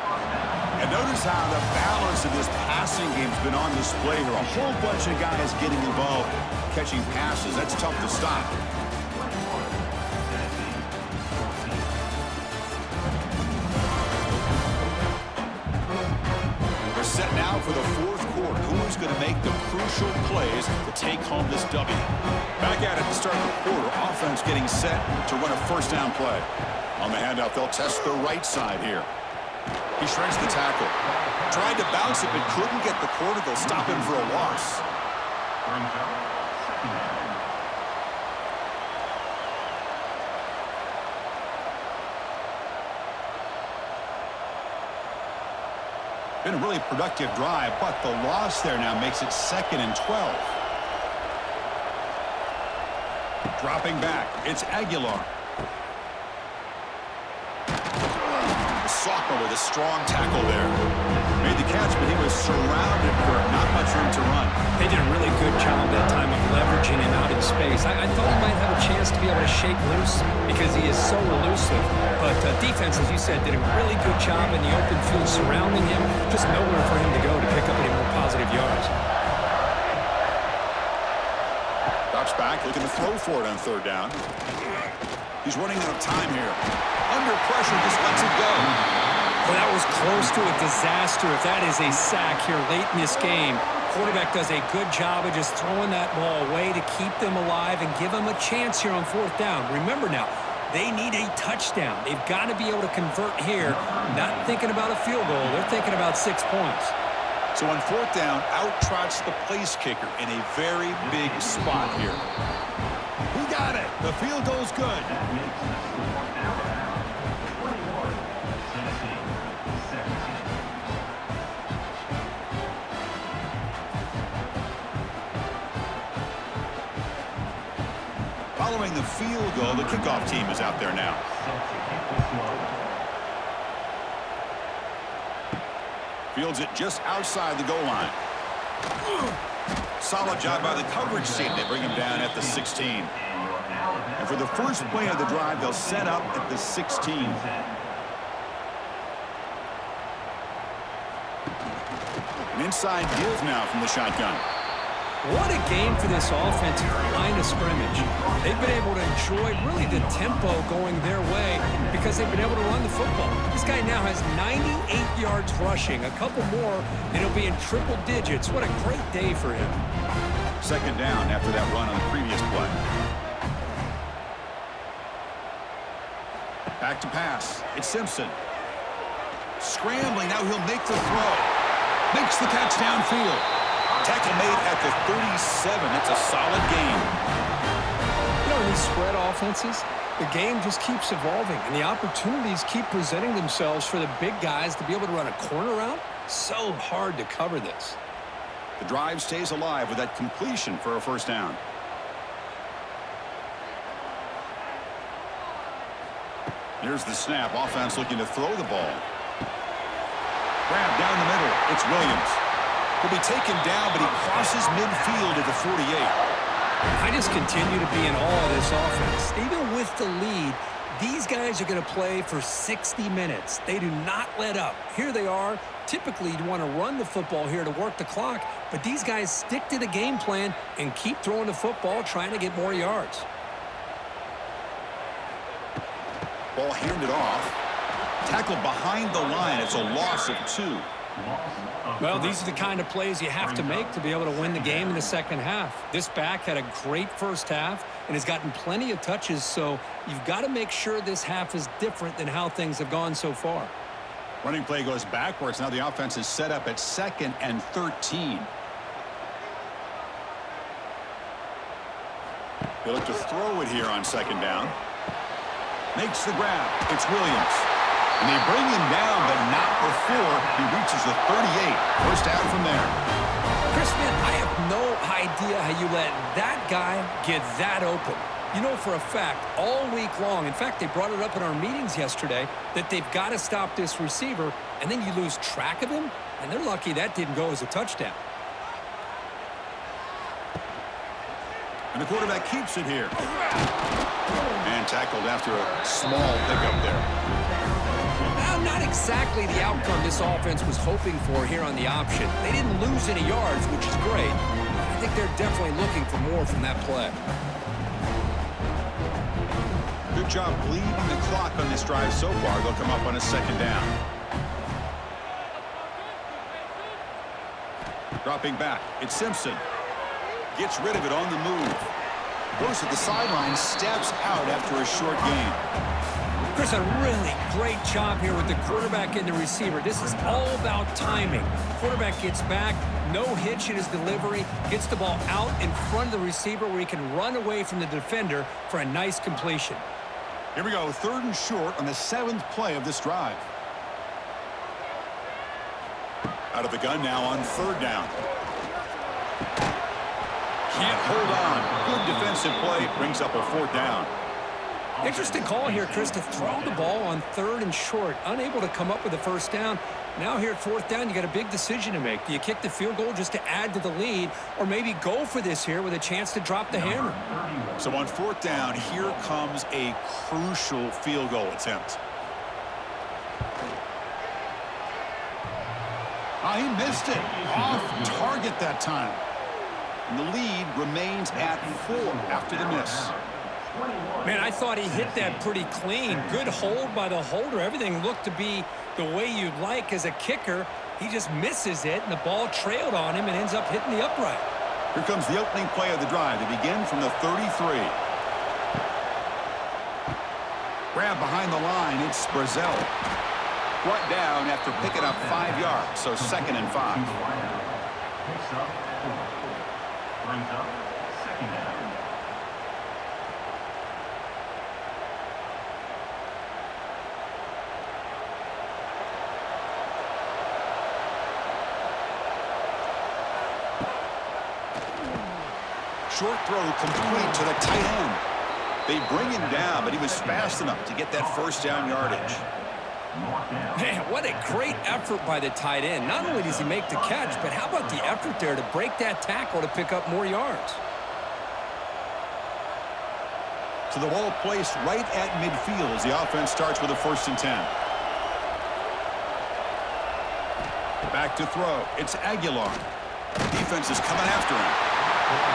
And notice how the balance of this passing game has been on display here. A whole bunch of guys getting involved, catching passes. That's tough to stop. We're set now for the fourth quarter. Who's going to make the crucial plays to take home this W? Back at it to start the quarter. Offense getting set to run a first down play. On the handoff, they'll test the right side here. He shrinks the tackle. Tried to bounce it, but couldn't get the quarter. They'll stop him for a loss. Brings up second down. Been a really productive drive, but the loss there now makes it 2nd and 12. Dropping back, it's Aguilar. The sophomore with a strong tackle there. Made the catch, but he was surrounded for not much room to run. They did a really good job that time of leveraging him out in space. I thought he might have a chance to be able to shake loose because he is so elusive. But defense, as you said, did a really good job in the open field surrounding him. Just nowhere for him to go to pick up any more positive yards. Drops back, looking to throw for it on third down. He's running out of time here. Under pressure, just lets it go. Well, that was close to a disaster if that is a sack here late in this game. Quarterback does a good job of just throwing that ball away to keep them alive and give them a chance here on fourth down. Remember now, they need a touchdown. They've got to be able to convert here. Not thinking about a field goal. They're thinking about 6 points. So on fourth down, out trots the place kicker in a very big spot here. He got it. The field goal's good. That makes the score now 21, Tennessee 17. Following the field goal, the kickoff team is out there now. Set to kick this one Fields it just outside the goal line. Solid job by the coverage team. They bring him down at the 16. And for the first play of the drive, they'll set up at the 16. An inside give now from the shotgun. What a game for this offensive line of scrimmage. They've been able to enjoy really the tempo going their way because they've been able to run the football. This guy now has 98 yards rushing, a couple more, and he'll be in triple digits. What a great day for him. Second down after that run on the previous play. Back to pass. It's Simpson. Scrambling. Now he'll make the throw. Makes the catch downfield. Tackle made at the 37. That's a solid game. You know, in these spread offenses, the game just keeps evolving, and the opportunities keep presenting themselves for the big guys to be able to run a corner route. So hard to cover this. The drive stays alive with that completion for a first down. Here's the snap. Offense looking to throw the ball. Grab down the middle. It's Williams. He'll be taken down, but he crosses midfield at the 48. I just continue to be in awe of this offense. Even with the lead, these guys are going to play for 60 minutes. They do not let up. Here they are. Typically, you want to run the football here to work the clock, but these guys stick to the game plan and keep throwing the football, trying to get more yards. Ball handed off. Tackled behind the line. It's a loss of 2. Well, these are the kind of plays you have to make to be able to win the game in the second half. This back had a great first half and has gotten plenty of touches, so you've got to make sure this half is different than how things have gone so far. Running play goes backwards. Now the offense is set up at 2nd and 13. They look to throw it here on 2nd down. Makes the grab. It's Williams. And they bring him down, but not before he reaches the 38. First down from there. Chris, man, I have no idea how you let that guy get that open. You know for a fact, all week long, in fact, they brought it up in our meetings yesterday, that they've got to stop this receiver, and then you lose track of him, and they're lucky that didn't go as a touchdown. And the quarterback keeps it here. And tackled after a small pickup there. Not exactly the outcome this offense was hoping for here on the option. They didn't lose any yards, which is great. I think they're definitely looking for more from that play. Good job bleeding the clock on this drive so far. They'll come up on a 2nd down. Dropping back. It's Simpson. Gets rid of it on the move. Goes to the sideline, steps out after a short gain. Chris, a really great job here with the quarterback and the receiver. This is all about timing. Quarterback gets back, no hitch in his delivery, gets the ball out in front of the receiver where he can run away from the defender for a nice completion. Here we go, 3rd and short on the 7th play of this drive. Out of the gun now on 3rd down. Can't hold on. Good defensive play. Brings up a 4th down. Interesting call here, Chris, to throw the ball on 3rd and short. Unable to come up with a first down. Now here at 4th down, you got a big decision to make. Do you kick the field goal just to add to the lead, or maybe go for this here with a chance to drop the hammer? So on 4th down, here comes a crucial field goal attempt. He missed it. Off target that time. And the lead remains at 4 after the miss. Man, I thought he hit that pretty clean. Good hold by the holder. Everything looked to be the way you'd like as a kicker. He just misses it, and the ball trailed on him and ends up hitting the upright. Here comes the opening play of the drive. They begin from the 33. Grab behind the line. It's Brazel. Brought down after picking up 5 yards, so 2nd and 5. Picks up 4. Brings up 2nd down. Short throw complete to the tight end. They bring him down, but he was fast enough to get that first down yardage. Man, what a great effort by the tight end. Not only does he make the catch, but how about the effort there to break that tackle to pick up more yards? So the ball placed right at midfield as the offense starts with a 1st and 10. Back to throw. It's Aguilar. Defense is coming after him.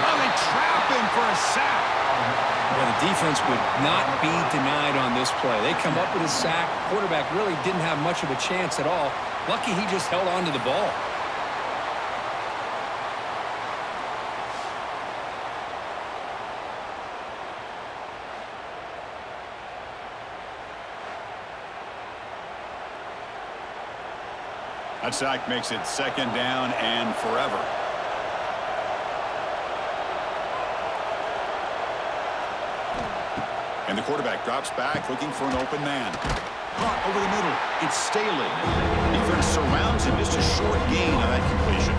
Oh, they trap him for a sack. Well, the defense would not be denied on this play. They come up with a sack. Quarterback really didn't have much of a chance at all. Lucky he just held on to the ball. That sack makes it 2nd down and forever. And the quarterback drops back looking for an open man. Caught over the middle. It's Staley. Defense surrounds him. Just a short gain on that completion.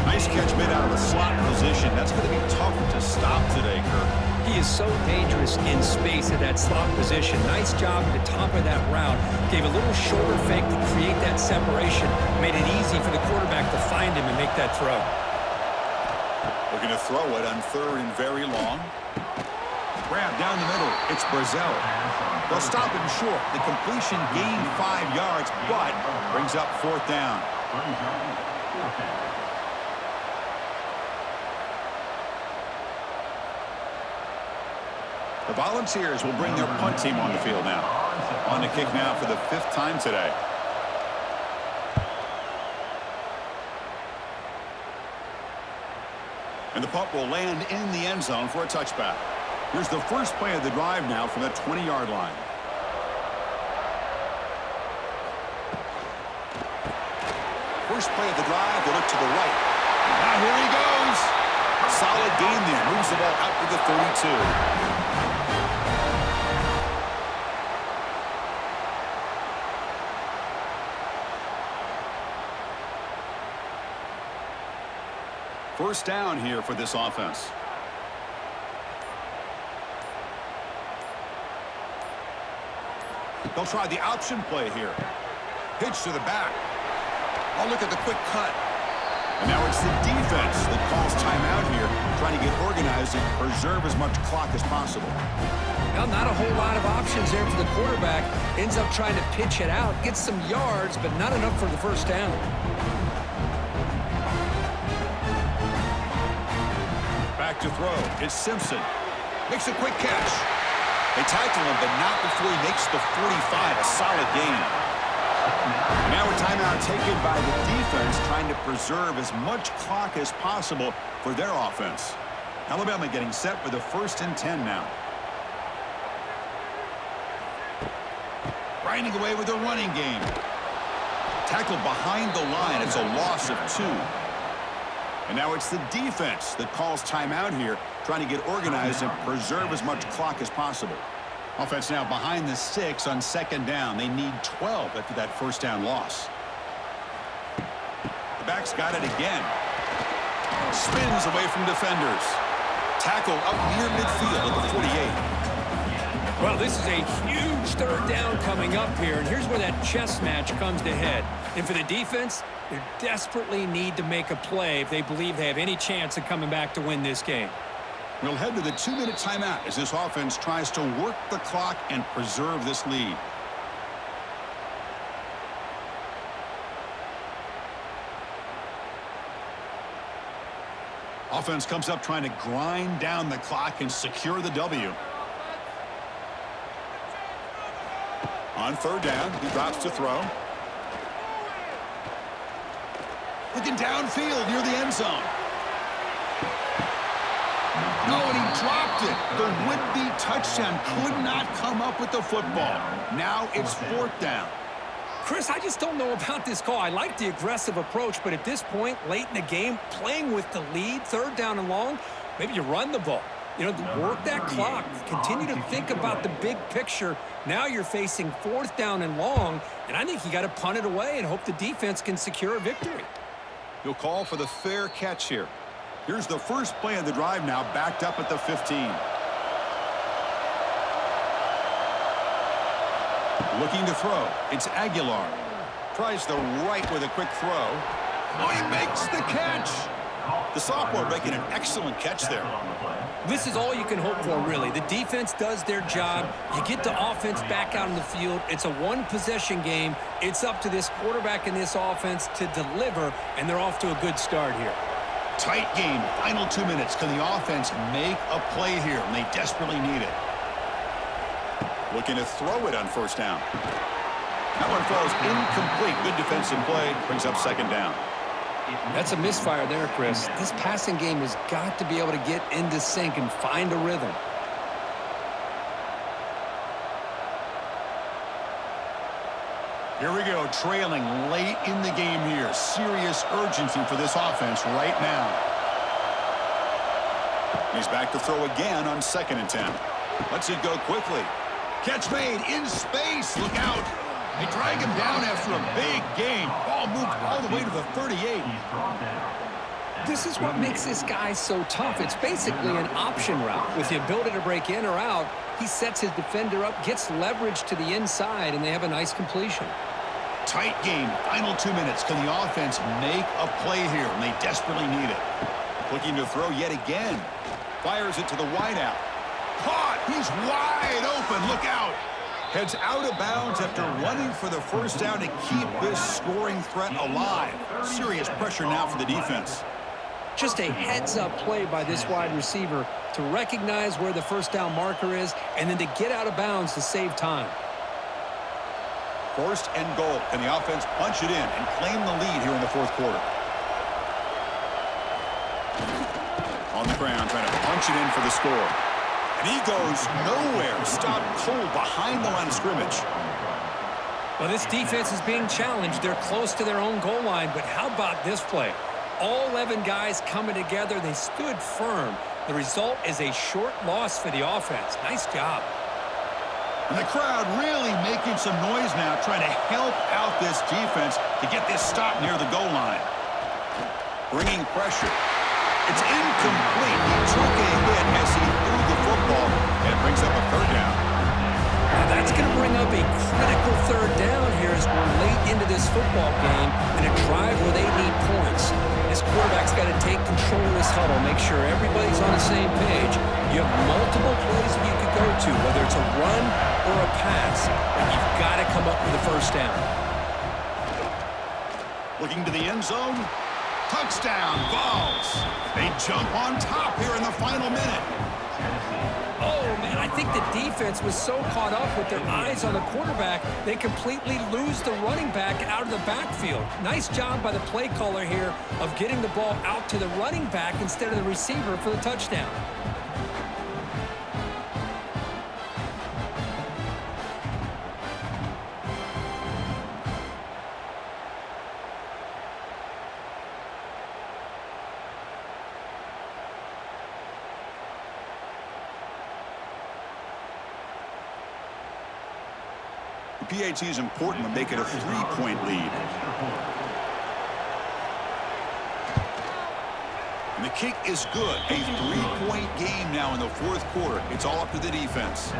Nice catch made out of the slot position. That's going to be tough to stop today, Kirk. He is so dangerous in space at that slot position. Nice job at the top of that route. Gave a little shoulder fake to create that separation. Made it easy for the quarterback to find him and make that throw. Looking to throw it on 3rd and very long. Grab down the middle. It's Brazil. They'll stop him short. The completion gained 5 yards, but brings up 4th down. The Volunteers will bring their punt team on the field now. On the kick now for the 5th time today. And the punt will land in the end zone for a touchback. Here's the first play of the drive now from the 20-yard line. First play of the drive, they look to the right. Now here he goes. Solid gain there. Moves the ball out to the 32. First down here for this offense. They'll try the option play here. Pitch to the back. Oh, look at the quick cut. And now it's the defense that calls timeout here, trying to get organized and preserve as much clock as possible. Well, not a whole lot of options there for the quarterback. Ends up trying to pitch it out, gets some yards, but not enough for the first down. Back to throw. It's Simpson. Makes a quick catch. They tackle him, but not before he makes the 45. A solid gain. Now a timeout taken by the defense, trying to preserve as much clock as possible for their offense. Alabama getting set with a 1st and 10 now. Grinding away with a running game. Tackled behind the line. It's a loss of 2. And now it's the defense that calls timeout here, trying to get organized and preserve as much clock as possible. Offense now behind the 6 on 2nd down. They need 12 after that first down loss. The back's got it again. Spins away from defenders. Tackle up near midfield at the 48. Well, this is a huge 3rd down coming up here, and here's where that chess match comes to head. And for the defense, they desperately need to make a play if they believe they have any chance of coming back to win this game. We'll head to the 2-minute timeout as this offense tries to work the clock and preserve this lead. Offense comes up trying to grind down the clock and secure the W. On 3rd down, he drops to throw. Looking downfield near the end zone. No, and he dropped it. The would-be touchdown could not come up with the football. Now it's 4th down. Chris, I just don't know about this call. I like the aggressive approach, but at this point, late in the game, playing with the lead, 3rd down and long, maybe you run the ball. You know, work that clock. Continue to think about the big picture. Now you're facing 4th down and long, and I think you got to punt it away and hope the defense can secure a victory. He'll call for the fair catch here. Here's the first play of the drive now, backed up at the 15. Looking to throw. It's Aguilar. Tries the right with a quick throw. Oh, he makes the catch. The sophomore making an excellent catch there. This is all you can hope for, really. The defense does their job. You get the offense back out in the field. It's a one-possession game. It's up to this quarterback and this offense to deliver, and they're off to a good start here. Tight game. Final 2 minutes. Can the offense make a play here? And they desperately need it. Looking to throw it on first down. That one falls incomplete. Good defensive play. Brings up second down. That's a misfire there, Chris. This passing game has got to be able to get into sync and find a rhythm. Here we go, trailing late in the game here. Serious urgency for this offense right now. He's back to throw again on 2nd and 10. Lets it go quickly. Catch made in space. Look out. They drag him down after a big gain. Ball moved all the way to the 38. This is what makes this guy so tough. It's basically an option route. With the ability to break in or out, he sets his defender up, gets leverage to the inside, and they have a nice completion. Tight game. Final 2 minutes. Can the offense make a play here? And they desperately need it. Looking to throw yet again. Fires it to the wideout. Caught. He's wide open. Look out. Heads out of bounds after running for the first down to keep this scoring threat alive. Serious pressure now for the defense. Just a heads-up play by this wide receiver to recognize where the first down marker is and then to get out of bounds to save time. 1st and goal. Can the offense punch it in and claim the lead here in the 4th quarter? On the ground, trying to punch it in for the score. And he goes nowhere. Stopped cold behind the line of scrimmage. Well, this defense is being challenged. They're close to their own goal line, but how about this play? All 11 guys coming together. They stood firm. The result is a short loss for the offense. Nice job. And the crowd really making some noise now, trying to help out this defense to get this stop near the goal line. Bringing pressure. It's incomplete. He took a hit as he threw the football, and it brings up a 3rd down. Now that's going to bring up a critical 3rd down here as we're late into this football game and a drive where they need points. This quarterback's got to take control of this huddle, make sure everybody's on the same page. You have multiple plays that you could go to, whether it's a run or a pass, but you've got to come up with a first down. Looking to the end zone. Touchdown, Vols. They jump on top here in the final minute. Oh, man, I think the defense was so caught up with their eyes on the quarterback, they completely lose the running back out of the backfield. Nice job by the play caller here of getting the ball out to the running back instead of the receiver for the touchdown. PAT is important to make it a 3-point lead. And the kick is good. A 3-point game now in the 4th quarter. It's all up to the defense.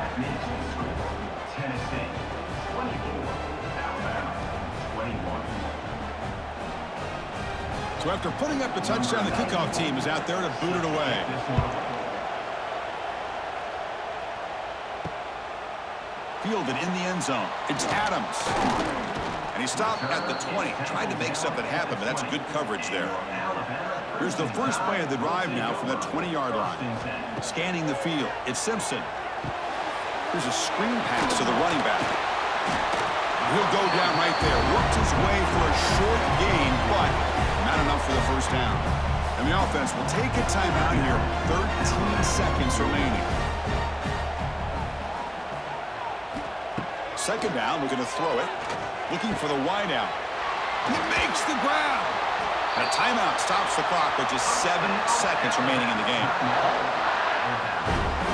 Tennessee, 24, Alabama, 21. So after putting up the touchdown, the kickoff team is out there to boot it away. Fielded in the end zone. It's Adams. And he stopped at the 20. Tried to make something happen, but that's good coverage there. Here's the first play of the drive now from that 20-yard line. Scanning the field. It's Simpson. Here's a screen pass to the running back. He'll go down right there. Worked his way for a short gain, but not enough for the first down. And the offense will take a timeout here. 13 seconds remaining. Second down, we're going to throw it. Looking for the wideout. He makes the grab. And a timeout stops the clock with just 7 seconds remaining in the game.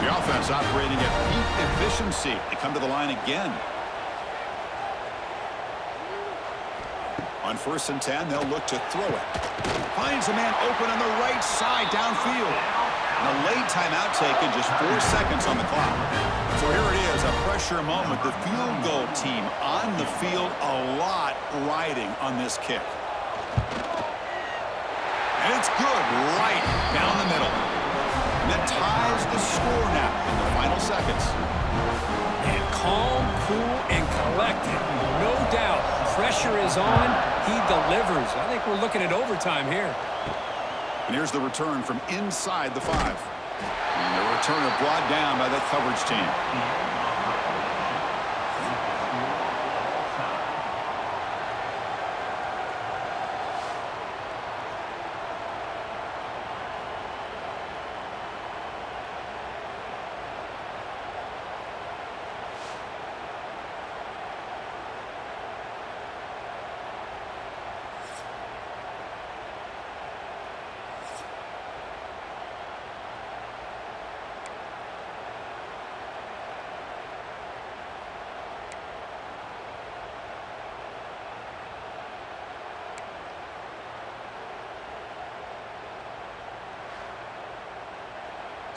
The offense operating at peak efficiency. They come to the line again. On 1st and 10, they'll look to throw it. Finds a man open on the right side downfield. A late timeout taken, just 4 seconds on the clock. So here it is, a pressure moment. The field goal team on the field, a lot riding on this kick. And it's good, right down the middle. And that ties the score now in the final seconds. And calm, cool, and collected. No doubt. Pressure is on. He delivers. I think we're looking at overtime here. And here's the return from inside the 5. And the returner brought down by that coverage team.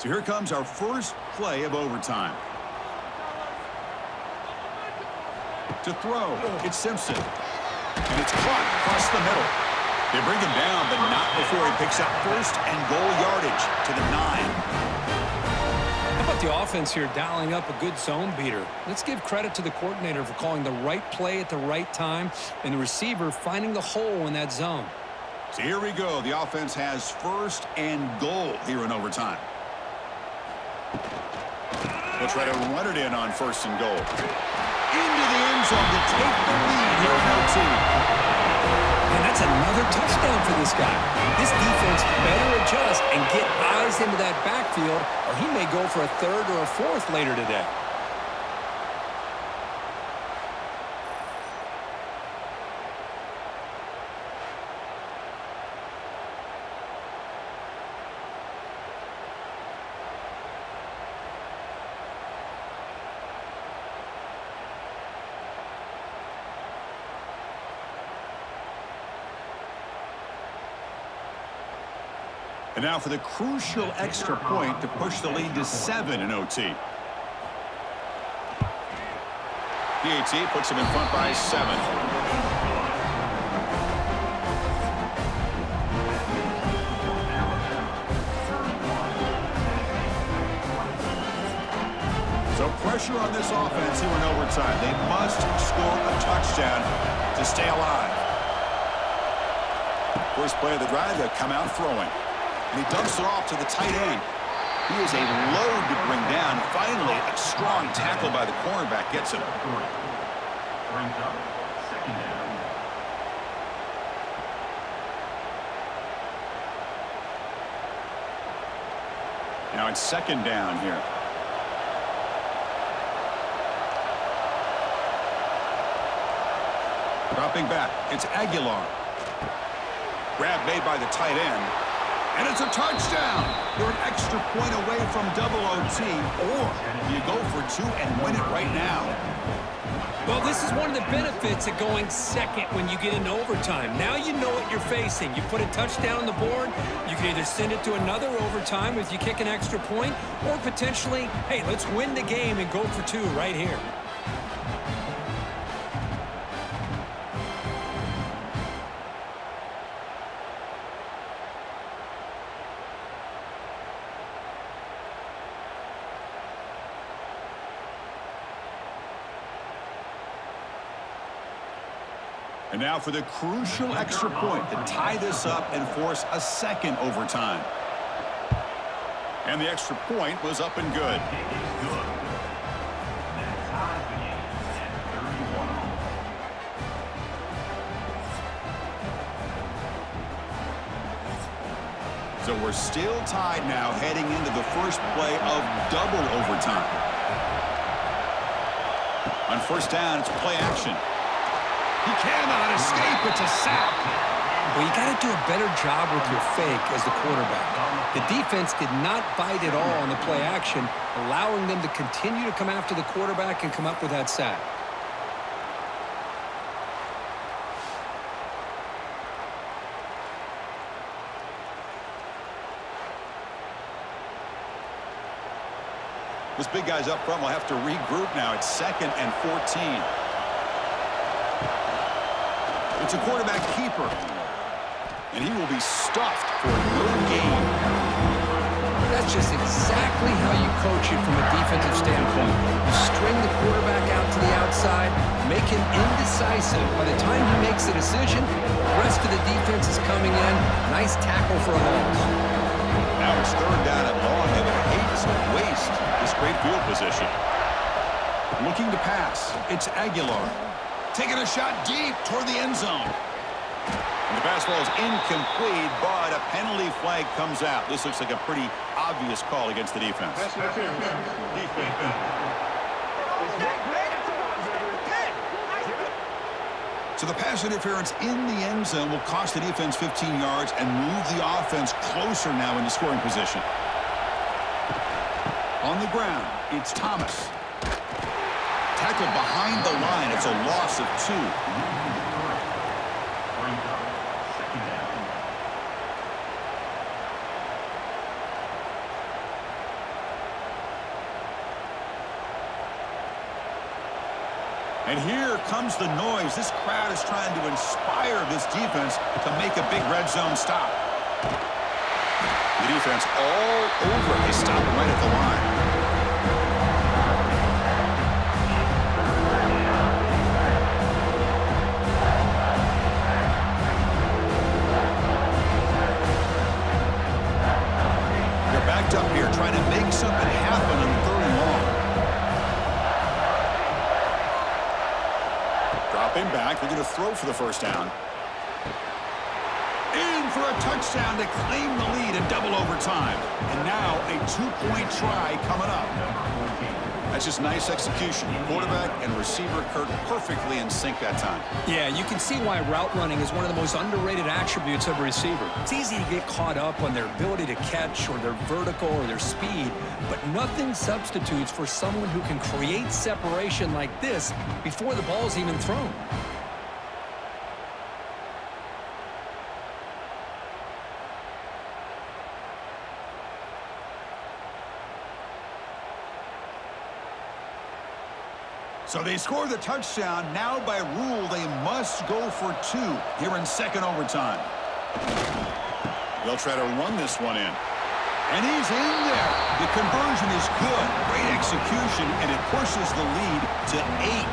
So here comes our first play of overtime. To throw, it's Simpson. And it's caught across the middle. They bring him down, but not before he picks up first and goal yardage to the 9. How about the offense here dialing up a good zone beater? Let's give credit to the coordinator for calling the right play at the right time and the receiver finding the hole in that zone. So here we go. The offense has first and goal here in overtime. They'll try to run it in on first and goal. Into the end zone to take the lead here in OT. And that's another touchdown for this guy. This defense better adjust and get eyes into that backfield, or he may go for a 3rd or a 4th later today. And now for the crucial extra point to push the lead to 7 in OT. PAT puts him in front by 7. So pressure on this offense here in overtime. They must score a touchdown to stay alive. First play of the drive, they'll come out throwing. And he dumps it off to the tight end. He is a load to bring down. Finally, a strong tackle by the cornerback gets him. Brings up 2nd down. Now it's 2nd down here. Dropping back, it's Aguilar. Grab made by the tight end. And it's a touchdown. You're an extra point away from double OT, or you go for 2 and win it right now. Well, this is one of the benefits of going second when you get into overtime. Now you know what you're facing. You put a touchdown on the board, you can either send it to another overtime if you kick an extra point, or potentially, hey, let's win the game and go for 2 right here. And now for the crucial extra point to tie this up and force a 2nd overtime. And the extra point was up and good. So we're still tied now heading into the first play of double overtime. On first down, it's play action. He cannot escape. It's a sack. Well, you got to do a better job with your fake as the quarterback. The defense did not bite at all on the play action, allowing them to continue to come after the quarterback and come up with that sack. Those big guys up front will have to regroup now. It's 2nd and 14. It's a quarterback keeper. And he will be stuffed for no gain. That's just exactly how you coach it from a defensive standpoint. You string the quarterback out to the outside, make him indecisive. By the time he makes the decision, the rest of the defense is coming in. Nice tackle for a loss. Now it's 3rd down and long. They would hate to waste this great field position. Looking to pass. It's Aguilar. Taking a shot deep toward the end zone. And the pass ball is incomplete, but a penalty flag comes out. This looks like a pretty obvious call against the defense. So the pass interference in the end zone will cost the defense 15 yards and move the offense closer now into scoring position. On the ground, it's Thomas. Tackled behind the line. It's a loss of 2. And here comes the noise. This crowd is trying to inspire this defense to make a big red zone stop. The defense all over. They stop him right at the line. They're backed up here trying to make something happen on 3rd and long. Dropping back, they're going to throw for the 1st down. In for a touchdown to claim the lead in double overtime. And now a 2-point try coming up. That's just nice execution. Quarterback and receiver Kirk perfectly in sync that time. Yeah, you can see why route running is one of the most underrated attributes of a receiver. It's easy to get caught up on their ability to catch or their vertical or their speed, but nothing substitutes for someone who can create separation like this before the ball is even thrown. So they score the touchdown. Now by rule, they must go for 2 here in 2nd overtime. They'll try to run this one in. And he's in there. The conversion is good. Great execution, and it pushes the lead to 8.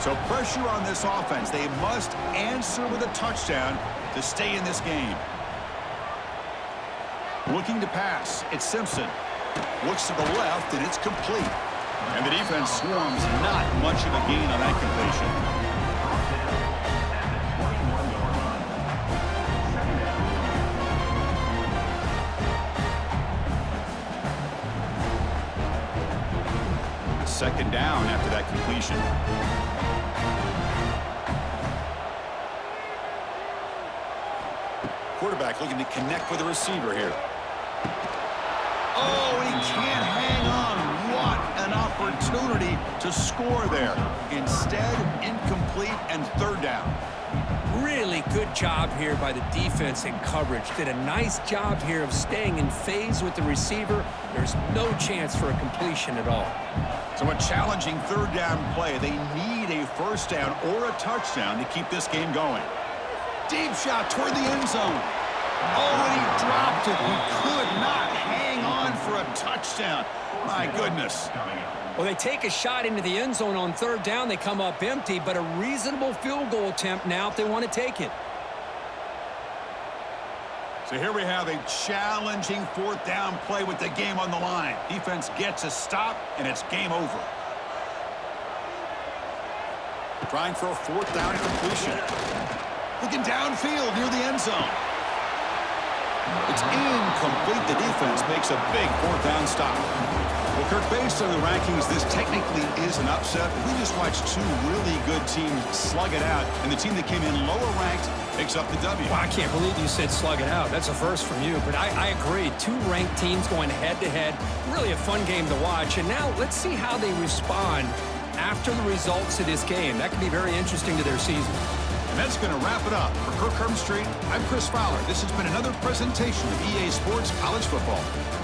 So pressure on this offense. They must answer with a touchdown to stay in this game. Looking to pass. It's Simpson. Looks to the left, and it's complete. And the defense swarms. Not much of a gain on that completion. Second down after that completion. Quarterback looking to connect with the receiver here. Oh, he can't hang on. What an opportunity to score there. Instead, incomplete and 3rd down. Really good job here by the defense in coverage. Did a nice job here of staying in phase with the receiver. There's no chance for a completion at all. So a challenging 3rd down play. They need a 1st down or a touchdown to keep this game going. Deep shot toward the end zone. Oh, and he dropped it. He could not hang on for a touchdown. My goodness. Well, they take a shot into the end zone on 3rd down. They come up empty, but a reasonable field goal attempt now if they want to take it. So here we have a challenging 4th down play with the game on the line. Defense gets a stop, and it's game over. Trying for a 4th down completion. Looking downfield near the end zone. It's incomplete. The defense makes a big 4th down stop. Well, Kirk, based on the rankings, this technically is an upset. We just watched 2 really good teams slug it out, and the team that came in lower ranked picks up the W. Well, I can't believe you said slug it out. That's a first from you, but I agree. 2 ranked teams going head-to-head. Really a fun game to watch, and now let's see how they respond after the results of this game. That could be very interesting to their season. And that's going to wrap it up. For Kirk Street, I'm Chris Fowler. This has been another presentation of EA Sports College Football.